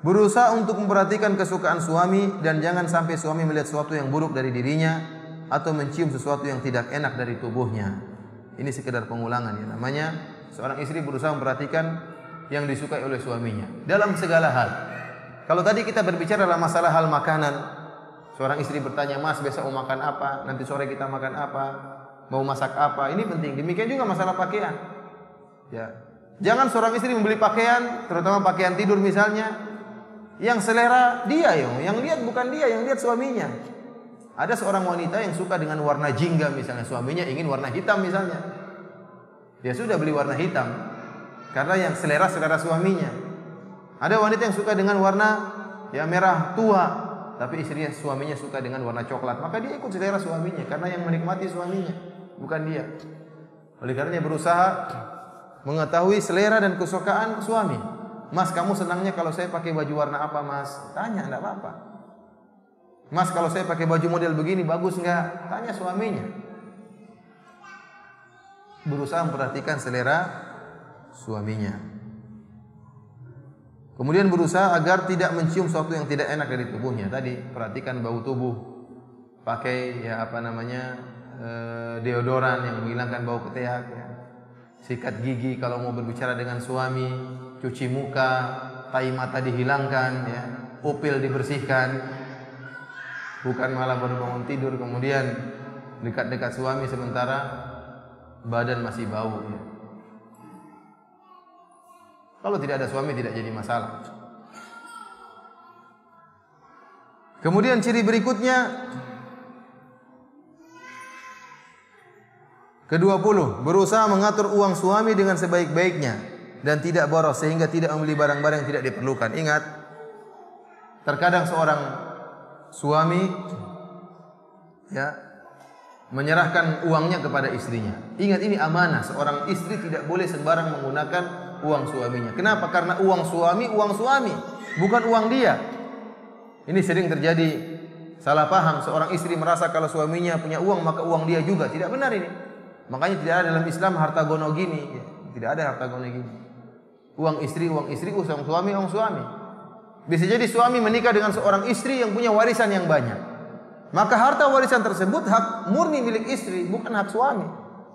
berusaha untuk memperhatikan kesukaan suami dan jangan sampai suami melihat sesuatu yang buruk dari dirinya atau mencium sesuatu yang tidak enak dari tubuhnya. Ini sekedar pengulangan ya. Namanya seorang istri berusaha memperhatikan yang disukai oleh suaminya dalam segala hal. Kalau tadi kita berbicara dalam masalah hal makanan, seorang istri bertanya, "Mas, besok mau makan apa? Nanti sore kita makan apa? Mau masak apa?" Ini penting. Demikian juga masalah pakaian. Ya. Jangan seorang istri membeli pakaian, terutama pakaian tidur misalnya, yang selera dia yang lihat bukan dia, yang lihat suaminya. Ada seorang wanita yang suka dengan warna jingga misalnya, suaminya ingin warna hitam misalnya. Dia sudah beli warna hitam karena yang selera suaminya. Ada wanita yang suka dengan warna ya merah tua, tapi suaminya suka dengan warna coklat, maka dia ikut selera suaminya karena yang menikmati suaminya, bukan dia. Oleh karenanya berusaha mengetahui selera dan kesukaan suami. "Mas, kamu senangnya kalau saya pakai baju warna apa, Mas?" Tanya, enggak apa-apa. "Mas, kalau saya pakai baju model begini bagus enggak?" Tanya suaminya. Berusaha memperhatikan selera suaminya. Kemudian berusaha agar tidak mencium sesuatu yang tidak enak dari tubuhnya. Tadi perhatikan bau tubuh. Pakai deodoran yang menghilangkan bau ketiak ya. sikat gigi kalau mau berbicara dengan suami, cuci muka, tai mata dihilangkan, ya, upil dibersihkan. Bukan malah baru bangun tidur kemudian dekat-dekat suami sementara badan masih bau, ya. Kalau tidak ada suami tidak jadi masalah. Kemudian ciri berikutnya ke-20, berusaha mengatur uang suami dengan sebaik-baiknya dan tidak boros sehingga tidak membeli barang-barang yang tidak diperlukan. Ingat, terkadang seorang suami ya menyerahkan uangnya kepada istrinya. Ingat, ini amanah. Seorang istri tidak boleh sembarang menggunakan uang suaminya. Kenapa? Karena uang suami, bukan uang dia. Ini sering terjadi salah paham. Seorang istri merasa kalau suaminya punya uang maka uang dia juga. Tidak benar ini. Makanya tidak ada dalam Islam harta gono gini. Ya, tidak ada harta gono gini. Uang istri, uang suami, uang suami. Bisa jadi suami menikah dengan seorang istri yang punya warisan yang banyak. Maka harta warisan tersebut hak murni milik istri, bukan hak suami.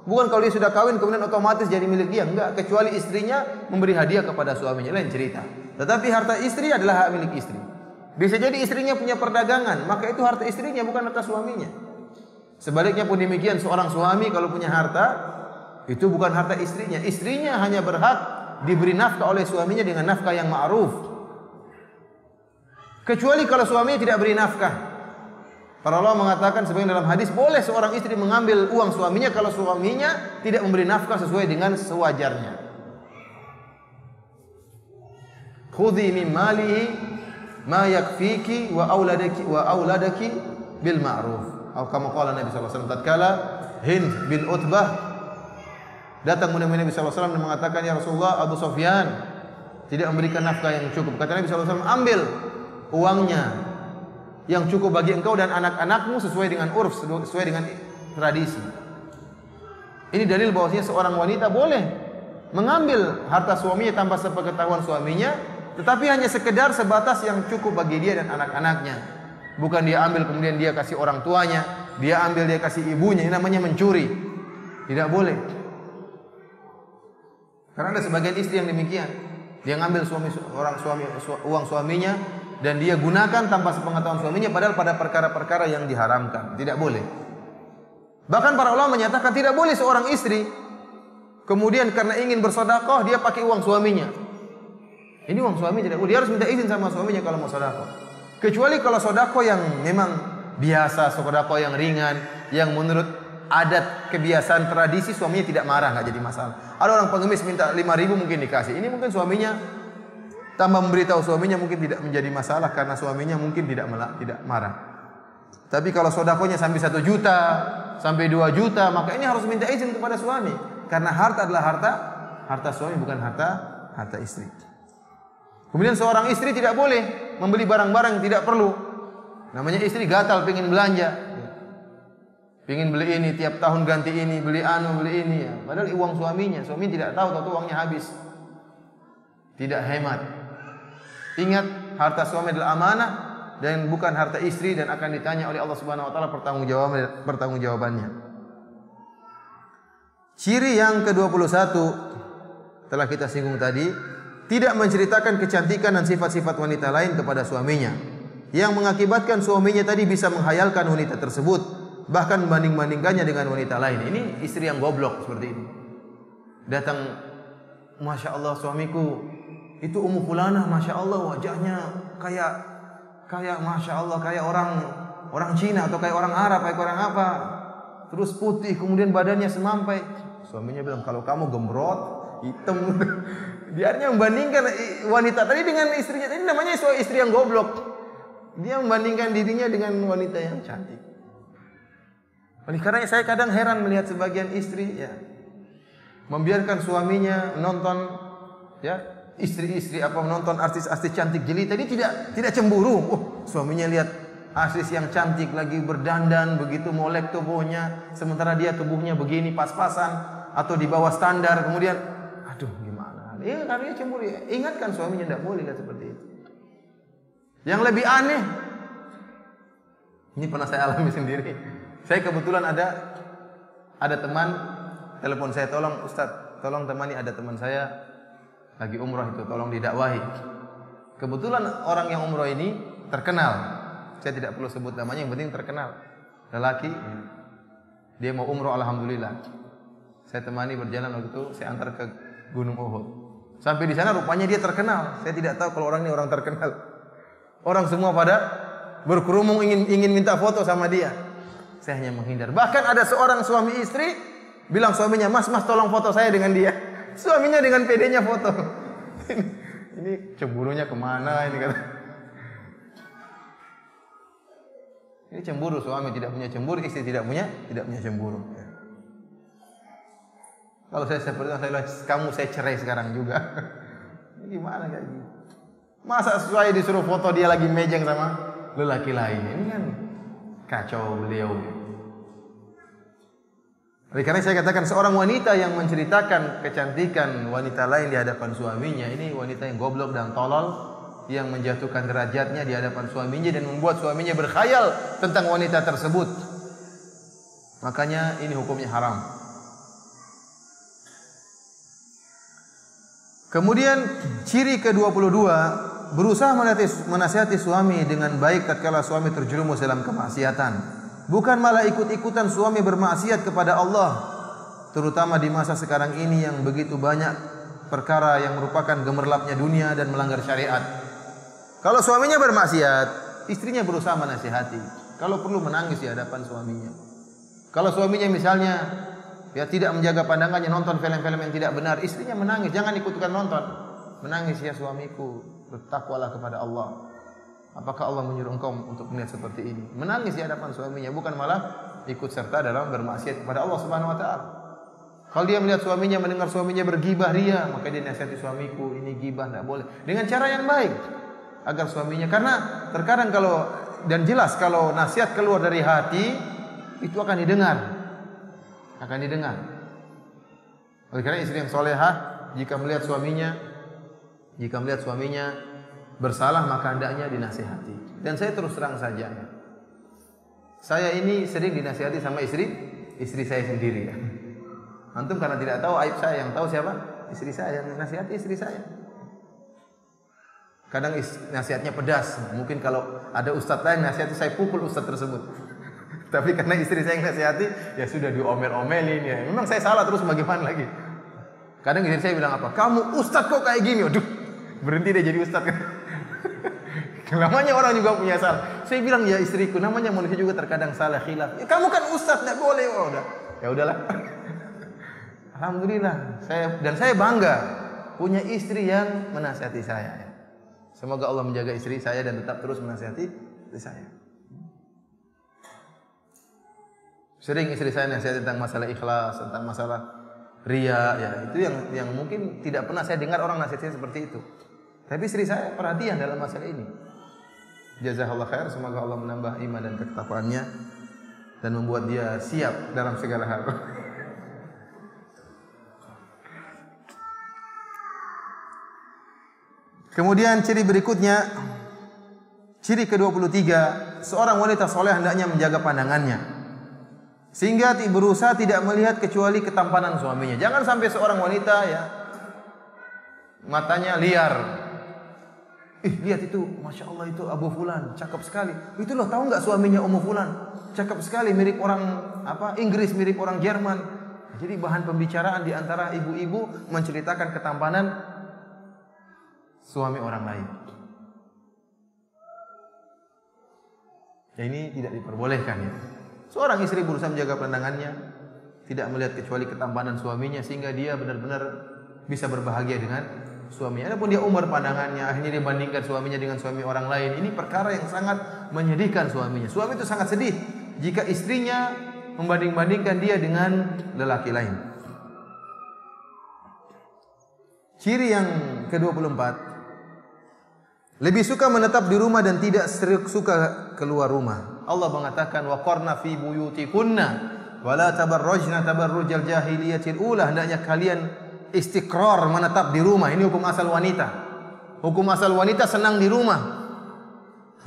Bukan kalau dia sudah kawin kemudian otomatis jadi milik dia. Enggak, kecuali istrinya memberi hadiah kepada suaminya, lain cerita. Tetapi harta istri adalah hak milik istri. Bisa jadi istrinya punya perdagangan, maka itu harta istrinya, bukan harta suaminya. Sebaliknya pun demikian, seorang suami kalau punya harta, itu bukan harta istrinya. Istrinya hanya berhak diberi nafkah oleh suaminya dengan nafkah yang ma'ruf. Kecuali kalau suaminya tidak beri nafkah. Para ulama mengatakan sebagian dalam hadis, boleh seorang istri mengambil uang suaminya kalau suaminya tidak memberi nafkah sesuai dengan sewajarnya. Khudhi min malihi ma yakfiki wa auladaki bil ma'ruf. Atau kama qala Nabi sallallahu alaihi wasallam tatkala Hind bin Utbah datang menemui Nabi sallallahu alaihi wasallam dan mengatakan, "Ya Rasulullah, Abu Sufyan tidak memberikan nafkah yang cukup." Kata Nabi sallallahu alaihi wasallam, "Ambil uangnya yang cukup bagi engkau dan anak-anakmu sesuai dengan urf, sesuai dengan tradisi." Ini dalil bahwasanya seorang wanita boleh mengambil harta suaminya tanpa sepengetahuan suaminya, tetapi hanya sekedar sebatas yang cukup bagi dia dan anak-anaknya. Bukan dia ambil kemudian dia kasih orang tuanya, dia ambil dia kasih ibunya. Ini namanya mencuri. Tidak boleh. Karena ada sebagian istri yang demikian. Dia ngambil uang suaminya dan dia gunakan tanpa sepengetahuan suaminya, padahal pada perkara-perkara yang diharamkan. Tidak boleh. Bahkan para ulama menyatakan tidak boleh seorang istri kemudian karena ingin bersedekah dia pakai uang suaminya. Ini uang suami tidak boleh. Dia harus minta izin sama suaminya kalau mau sedekah. Kecuali kalau sedekah yang memang biasa, sedekah yang ringan, yang menurut adat, kebiasaan, tradisi suaminya tidak marah, nggak jadi masalah. Ada orang pengemis minta 5.000 mungkin dikasih. Ini mungkin suaminya tambah memberitahu suaminya mungkin tidak menjadi masalah karena suaminya mungkin tidak marah. Tapi kalau sedekahnya sampai 1 juta, sampai 2 juta, maka ini harus minta izin kepada suami. Karena harta adalah harta suami, bukan harta istri. Kemudian seorang istri tidak boleh membeli barang-barang yang tidak perlu. Namanya istri gatal pengen belanja. Pengen beli ini, tiap tahun ganti ini, beli ini. Ya. Padahal uang suaminya. Suami tidak tahu, uangnya habis. Tidak hemat. Ingat, harta suami adalah amanah dan bukan harta istri dan akan ditanya oleh Allah Subhanahu wa taala pertanggungjawabannya. Ciri yang ke-21 telah kita singgung tadi, tidak menceritakan kecantikan dan sifat-sifat wanita lain kepada suaminya, yang mengakibatkan suaminya tadi bisa menghayalkan wanita tersebut, bahkan membanding-bandingkannya dengan wanita lain. Ini istri yang goblok seperti ini. Datang, Masya Allah suamiku itu Ummu Fulanah, Masya Allah wajahnya kayak Masya Allah kayak orang Cina atau kayak orang Arab, kayak orang apa, terus putih, kemudian badannya semampai. Suaminya bilang, kalau kamu gembrot, hitam. Biarnya membandingkan wanita tadi dengan istrinya. Ini namanya istri yang goblok. Dia membandingkan dirinya dengan wanita yang cantik. Oleh karena saya kadang heran melihat sebagian istri ya membiarkan suaminya nonton ya istri-istri menonton artis-artis cantik jelita. Dia tidak cemburu. Suaminya lihat artis yang cantik lagi berdandan begitu molek tubuhnya, sementara dia tubuhnya begini pas-pasan atau di bawah standar. Kemudian aduh gimana? Karena dia cemburu. Ingatkan suaminya tidak boleh seperti itu. Yang lebih aneh, ini pernah saya alami sendiri. Saya kebetulan ada teman telepon saya, tolong Ustaz, tolong temani, ada teman saya lagi umroh itu, tolong didakwahi. Kebetulan orang yang umroh ini terkenal. Saya tidak perlu sebut namanya, yang penting terkenal. Lelaki, dia mau umroh, alhamdulillah. Saya temani berjalan waktu itu, saya antar ke Gunung Uhud. Sampai di sana rupanya dia terkenal. Saya tidak tahu kalau orang ini orang terkenal. Orang semua pada berkerumung ingin minta foto sama dia. Saya hanya menghindar. Bahkan ada seorang suami istri bilang suaminya, "Mas, tolong foto saya dengan dia." Suaminya dengan pedenya foto. Ini cemburunya kemana ini kata. Ini cemburu, suami tidak punya cemburu, istri tidak punya cemburu. Kalau saya seperti itu, saya bilang, "Kamu saya cerai sekarang juga." Ini gimana kayak gini? Masa saya disuruh foto dia lagi mejeng sama lelaki lain? Ini kan kacau beliau. Oleh karena saya katakan, seorang wanita yang menceritakan kecantikan wanita lain di hadapan suaminya, ini wanita yang goblok dan tolol, yang menjatuhkan derajatnya di hadapan suaminya dan membuat suaminya berkhayal tentang wanita tersebut. Makanya ini hukumnya haram. Kemudian ciri ke-22, berusaha menasihati suami dengan baik tatkala suami terjerumus dalam kemaksiatan. Bukan malah ikut-ikutan suami bermaksiat kepada Allah, terutama di masa sekarang ini yang begitu banyak perkara yang merupakan gemerlapnya dunia dan melanggar syariat. Kalau suaminya bermaksiat, istrinya berusaha menasihati. Kalau perlu menangis di hadapan suaminya. Kalau suaminya misalnya tidak menjaga pandangannya, nonton film-film yang tidak benar, istrinya menangis, jangan ikutkan nonton. Menangis, "Ya suamiku, bertakwalah kepada Allah. Apakah Allah menyuruh engkau untuk melihat seperti ini?" Menangis di hadapan suaminya, bukan malah ikut serta dalam bermaksiat kepada Allah Subhanahu wa taala. Kalau dia melihat suaminya, mendengar suaminya bergibah ria, maka dia nasihati, "Suamiku, ini gibah, tidak boleh." Dengan cara yang baik agar suaminya, karena terkadang dan jelas kalau nasihat keluar dari hati itu akan didengar. Oleh karena istri yang solehah jika melihat suaminya bersalah, maka hendaknya dinasihati. Dan saya terus terang saja, saya ini sering dinasihati sama istri saya sendiri. Antum karena tidak tahu aib saya, yang tahu siapa? Istri saya. Yang nasihati istri saya. Kadang nasihatnya pedas. Mungkin kalau ada ustadz lain nasihati, saya pukul ustadz tersebut. Tapi karena istri saya yang nasihati, ya sudah diomel-omelin ya. Memang saya salah, terus bagaimana lagi? Kadang istri saya bilang apa? "Kamu ustadz kok kayak gini?" Aduh, berhenti deh jadi ustadz kan. Namanya orang juga punya salah. Saya bilang, "Ya istriku, namanya manusia juga terkadang salah, khilaf. Ya, kamu kan ustadz, enggak boleh." Oh, udah. Ya udahlah. Alhamdulillah, saya bangga punya istri yang menasihati saya. Semoga Allah menjaga istri saya dan tetap terus menasihati istri saya. Sering istri saya nasihat tentang masalah ikhlas, tentang masalah riya, ya itu yang mungkin tidak pernah saya dengar orang nasihatnya seperti itu. Tapi istri saya perhatian dalam masalah ini. Jazakallah khair, semoga Allah menambah iman dan ketakwaannya dan membuat dia siap dalam segala hal. Kemudian ciri berikutnya, ciri ke-23, seorang wanita soleh hendaknya menjaga pandangannya sehingga berusaha tidak melihat kecuali ketampanan suaminya. Jangan sampai seorang wanita matanya liar. Lihat itu, Masya Allah, itu Abu Fulan, cakep sekali. Itu loh, tahu nggak suaminya Ummu Fulan, cakep sekali, mirip orang Inggris, mirip orang Jerman. Jadi bahan pembicaraan di antara ibu-ibu menceritakan ketampanan suami orang lain. Ya ini tidak diperbolehkan ya. Seorang istri berusaha menjaga pandangannya, tidak melihat kecuali ketampanan suaminya sehingga dia benar-benar bisa berbahagia dengan suaminya. Adapun dia umar pandangannya, akhirnya dia bandingkan suaminya dengan suami orang lain. Ini perkara yang sangat menyedihkan suaminya. Suami itu sangat sedih jika istrinya membanding-bandingkan dia dengan lelaki lain. Ciri yang ke-24, lebih suka menetap di rumah dan tidak suka keluar rumah. Allah mengatakan, wa qarna fi buyutikunna wa la tabarrajna tabarrujal jahiliyatil ula. Hendaknya kalian istiqrar, menetap di rumah. Ini hukum asal wanita. Hukum asal wanita senang di rumah.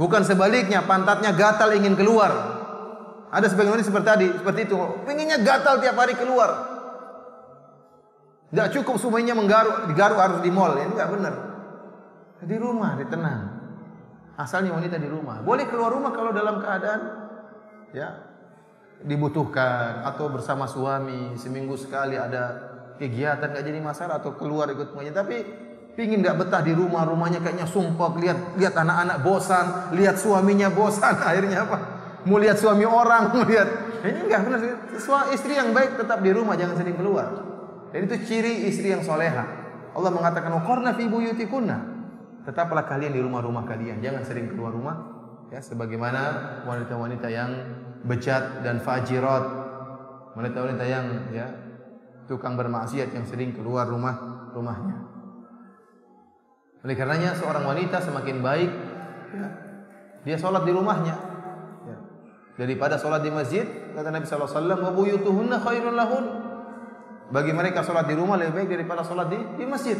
Bukan sebaliknya, pantatnya gatal ingin keluar. Ada sebagian wanita seperti itu, pengennya gatal tiap hari keluar. Enggak cukup semuanya digaruk harus di mall. Ini enggak benar. Di rumah, tenang. Asalnya wanita di rumah. Boleh keluar rumah kalau dalam keadaan ya dibutuhkan atau bersama suami, seminggu sekali ada kegiatan enggak jadi masalah, atau keluar ikut pengajian. Tapi pingin enggak betah di rumah, rumahnya kayaknya sumpah, lihat anak-anak bosan, lihat suaminya bosan, akhirnya apa? Mau lihat suami orang, ini enggak benar. Istri yang baik tetap di rumah, jangan sering keluar. Dan itu ciri istri yang soleha. Allah mengatakan waqarna fi buyutikunna. Tetaplah kalian di rumah-rumah kalian, jangan sering keluar rumah. Ya, sebagaimana wanita-wanita yang bejat dan fajirat, wanita-wanita yang ya tukang bermaksiat yang sering keluar rumahnya. Oleh karenanya seorang wanita semakin baik ya, dia sholat di rumahnya ya, daripada sholat di masjid. Kata Nabi sallallahu alaihi wasallam, "Wa buyutuhunna khairun lahun." Bagi mereka sholat di rumah lebih baik daripada sholat di masjid.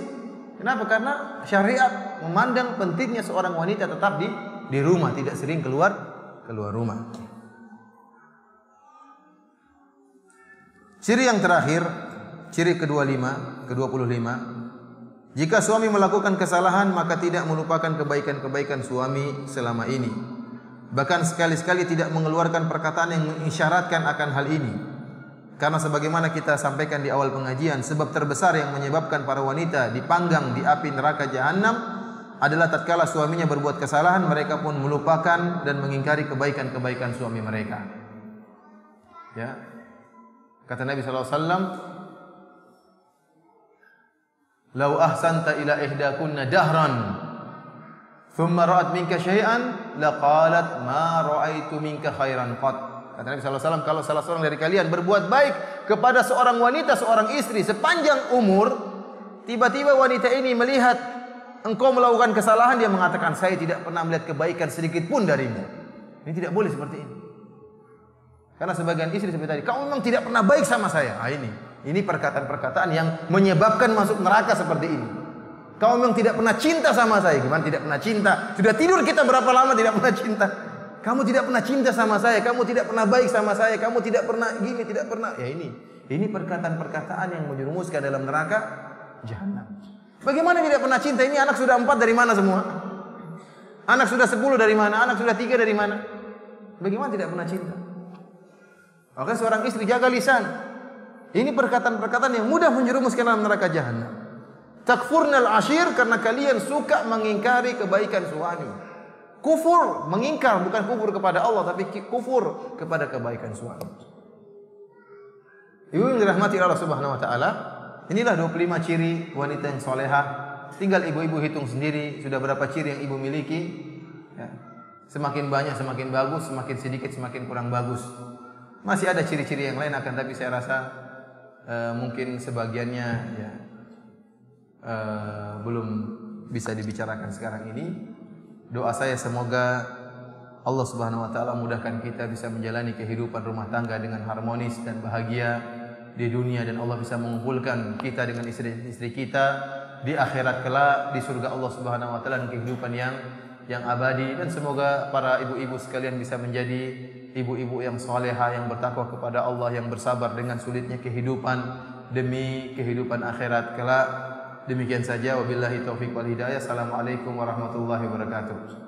Kenapa? Karena syariat memandang pentingnya seorang wanita tetap di rumah, tidak sering keluar rumah. Ciri yang terakhir, ciri ke-25, jika suami melakukan kesalahan maka tidak melupakan kebaikan-kebaikan suami selama ini. Bahkan sekali-sekali tidak mengeluarkan perkataan yang mengisyaratkan akan hal ini. Karena sebagaimana kita sampaikan di awal pengajian, sebab terbesar yang menyebabkan para wanita dipanggang di api neraka jahanam adalah tatkala suaminya berbuat kesalahan, mereka pun melupakan dan mengingkari kebaikan-kebaikan suami mereka. Ya. Kata Nabi sallallahu alaihi wasallam, "Lau ahsanta ila ihdakunna dahran, thumma ra'at minka syai'an, laqalat ma ra'aitu minka khairan qat." Kata Nabi sallallahu alaihi wasallam, kalau salah seorang dari kalian berbuat baik kepada seorang wanita, seorang istri sepanjang umur, tiba-tiba wanita ini melihat engkau melakukan kesalahan, dia mengatakan, "Saya tidak pernah melihat kebaikan sedikit pun darimu." Ini tidak boleh seperti ini. Karena sebagian istri seperti tadi, "Kamu memang tidak pernah baik sama saya." Ah, ini perkataan-perkataan yang menyebabkan masuk neraka seperti ini. "Kamu memang tidak pernah cinta sama saya." Gimana tidak pernah cinta? Sudah tidur kita berapa lama tidak pernah cinta? Kamu tidak pernah cinta sama saya, kamu tidak pernah baik sama saya, kamu tidak pernah gini, tidak pernah. Ya ini perkataan-perkataan yang menjerumuskan dalam neraka jahanam. Bagaimana tidak pernah cinta? Ini anak sudah 4 dari mana semua? Anak sudah 10 dari mana? Anak sudah 3 dari mana? Bagaimana tidak pernah cinta? Maka seorang istri jaga lisan. Ini perkataan-perkataan yang mudah menjerumuskan dalam neraka jahanam. Takfurnal ashir, karena kalian suka mengingkari kebaikan suami. Kufur, mengingkar, bukan kufur kepada Allah, tapi kufur kepada kebaikan suami. Ibu yang dirahmati Allah Subhanahu wa taala, inilah 25 ciri wanita yang salehah. Tinggal ibu-ibu hitung sendiri sudah berapa ciri yang ibu miliki. Ya. Semakin banyak semakin bagus, semakin sedikit semakin kurang bagus. Masih ada ciri-ciri yang lain, akan tapi saya rasa mungkin sebagiannya ya belum bisa dibicarakan sekarang ini. Doa saya semoga Allah Subhanahu wa taala mudahkan kita bisa menjalani kehidupan rumah tangga dengan harmonis dan bahagia di dunia, dan Allah bisa mengumpulkan kita dengan istri-istri kita di akhirat kelak di surga Allah Subhanahu wa taala, dengan kehidupan yang abadi. Dan semoga para ibu-ibu sekalian bisa menjadi ibu-ibu yang salehah, yang bertakwa kepada Allah, yang bersabar dengan sulitnya kehidupan demi kehidupan akhirat kelak. Demikian saja, wabillahi taufiq wal hidayah. Assalamualaikum warahmatullahi wabarakatuh.